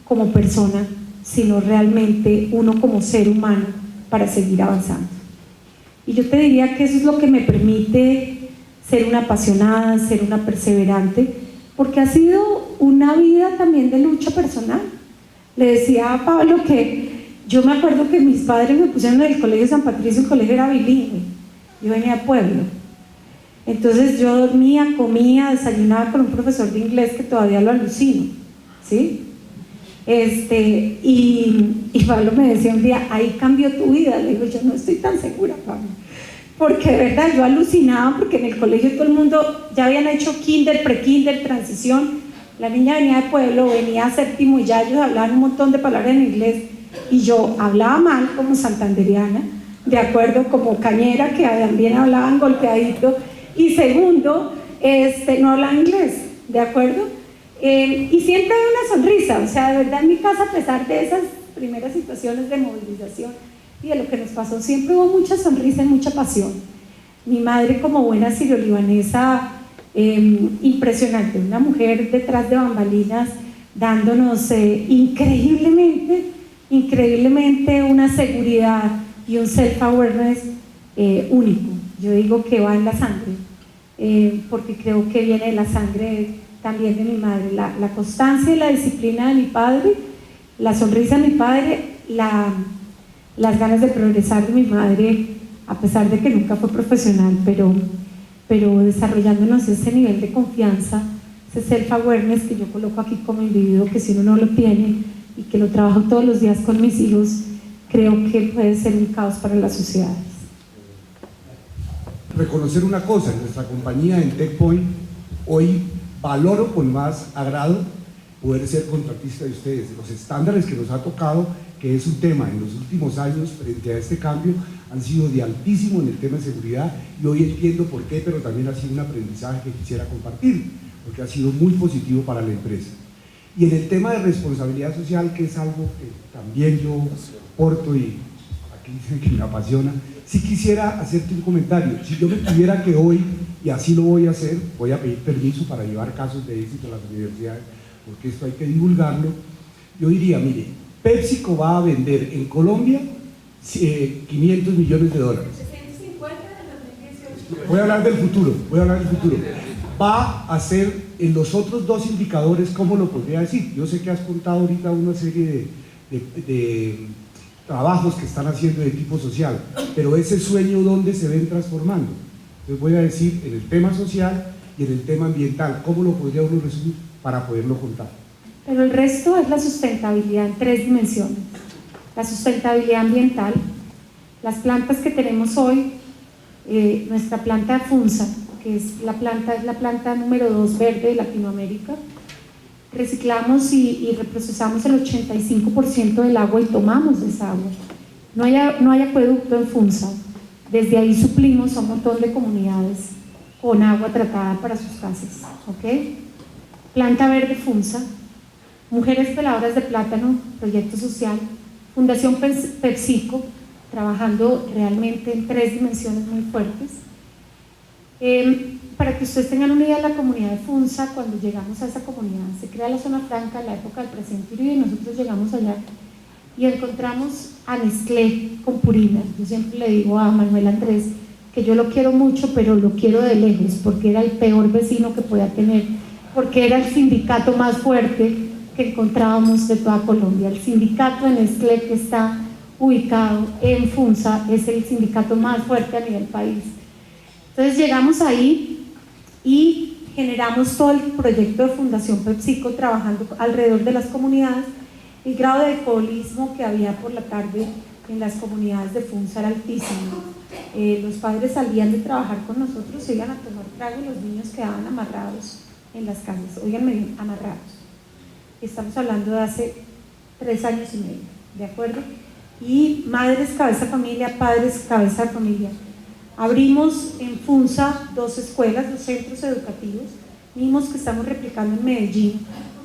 como persona, sino realmente uno como ser humano para seguir avanzando. Y yo te diría que eso es lo que me permite ser una apasionada, ser una perseverante, porque ha sido una vida también de lucha personal. Le decía a Pablo que yo me acuerdo que mis padres me pusieron en el colegio San Patricio, el colegio era bilingüe, yo venía de pueblo. Entonces yo dormía, comía, desayunaba con un profesor de inglés que todavía lo alucino, ¿sí? Y Pablo me decía un día, ahí cambió tu vida. Le digo, yo no estoy tan segura, Pablo, porque de verdad yo alucinaba, porque en el colegio todo el mundo ya habían hecho kinder, pre-kinder, transición. La niña venía de pueblo, venía a séptimo y ya ellos hablaban un montón de palabras en inglés y yo hablaba mal como santanderiana, de acuerdo, como cañera, que también hablaban golpeadito, y segundo, no hablaba inglés, de acuerdo. Y siempre hay una sonrisa, o sea, de verdad en mi casa, a pesar de esas primeras situaciones de movilización y de lo que nos pasó, siempre hubo mucha sonrisa y mucha pasión. Mi madre, como buena sirio-libanesa, impresionante, una mujer detrás de bambalinas, dándonos increíblemente una seguridad y un self-awareness único. Yo digo que va en la sangre, porque creo que viene de la sangre también de mi madre, la constancia y la disciplina de mi padre, la sonrisa de mi padre, las ganas de progresar de mi madre, a pesar de que nunca fue profesional, pero desarrollándonos ese nivel de confianza, ese self-awareness que yo coloco aquí como individuo, que si uno no lo tiene y que lo trabajo todos los días con mis hijos, creo que puede ser un caos para las sociedades. Reconocer una cosa, en nuestra compañía en TechPoint, hoy valoro con más agrado poder ser contratista de ustedes. Los estándares que nos ha tocado, que es un tema en los últimos años frente a este cambio, han sido de altísimo en el tema de seguridad, y hoy entiendo por qué, pero también ha sido un aprendizaje que quisiera compartir, porque ha sido muy positivo para la empresa. Y en el tema de responsabilidad social, que es algo que también yo porto y aquí dicen que me apasiona, sí quisiera hacerte un comentario. Si yo me tuviera que hoy, y así lo voy a hacer, voy a pedir permiso para llevar casos de éxito a las universidades, porque esto hay que divulgarlo, yo diría, mire, PepsiCo va a vender en Colombia 500 millones de dólares. Voy a hablar del futuro, va a hacer en los otros dos indicadores, ¿cómo lo podría decir? Yo sé que has contado ahorita una serie de trabajos que están haciendo de tipo social, pero ese sueño, ¿dónde se ven transformando? Entonces voy a decir, en el tema social y en el tema ambiental, ¿cómo lo podría uno resumir para poderlo contar? Pero el resto es la sustentabilidad en 3 dimensiones. La sustentabilidad ambiental, las plantas que tenemos hoy, nuestra planta Funza, que es la planta número 2 verde de Latinoamérica, reciclamos y reprocesamos el 85% del agua y tomamos esa agua. No hay acueducto en Funza. Desde ahí suplimos a un montón de comunidades con agua tratada para sus casas, ¿ok? Planta verde Funza, Mujeres Peladoras de Plátano, proyecto social, Fundación PepsiCo, trabajando realmente en 3 dimensiones muy fuertes. Para que ustedes tengan una idea de la comunidad de Funza, cuando llegamos a esa comunidad, se crea la zona franca en la época del presidente Uribe y nosotros llegamos allá, y encontramos a Nestlé con Purina. Yo siempre le digo a Manuel Andrés que yo lo quiero mucho, pero lo quiero de lejos, porque era el peor vecino que podía tener, porque era el sindicato más fuerte que encontrábamos de toda Colombia. El sindicato de Nestlé, que está ubicado en Funza, es el sindicato más fuerte a nivel país. Entonces llegamos ahí y generamos todo el proyecto de Fundación PepsiCo, trabajando alrededor de las comunidades. El grado de alcoholismo que había por la tarde en las comunidades de Funza era altísimo. Los padres salían de trabajar con nosotros, se iban a tomar trago y los niños quedaban amarrados en las calles, óiganme bien, amarrados. Estamos hablando de hace 3 años y medio, ¿de acuerdo? Y madres cabeza familia, padres cabeza familia. Abrimos en Funza 2 escuelas, 2 centros educativos, mismos que estamos replicando en Medellín,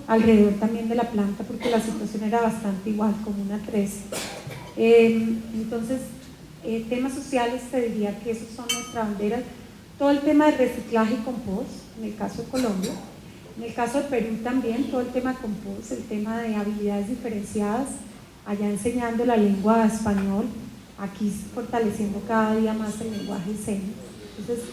alrededor también de la planta, porque la situación era bastante igual, como una 13. Entonces, temas sociales, te diría que esos son nuestra bandera. Todo el tema de reciclaje y compost, en el caso de Colombia. En el caso de Perú también, todo el tema de compost, el tema de habilidades diferenciadas, allá enseñando la lengua español, aquí fortaleciendo cada día más el lenguaje de señas. Entonces,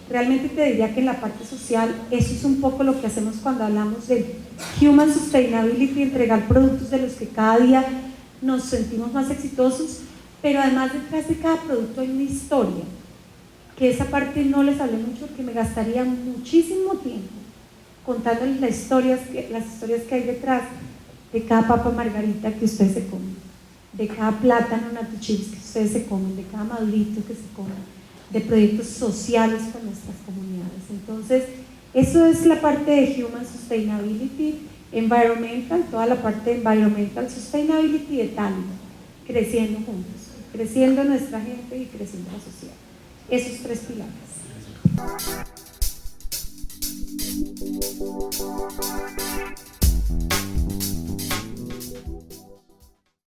realmente te diría que en la parte social, eso es un poco lo que hacemos cuando hablamos de Human Sustainability, entregar productos de los que cada día nos sentimos más exitosos, pero además detrás de cada producto hay una historia, que esa parte no les hablé mucho porque me gastaría muchísimo tiempo contándoles las historias que hay detrás de cada papa margarita que ustedes se comen, de cada plátano Nacho Chips que ustedes se comen, de cada madurito que se comen, de proyectos sociales con nuestras comunidades. Entonces, eso es la parte de Human Sustainability, Environmental, toda la parte de Environmental Sustainability de Talent, creciendo juntos, creciendo nuestra gente y creciendo la sociedad. Esos 3 pilares.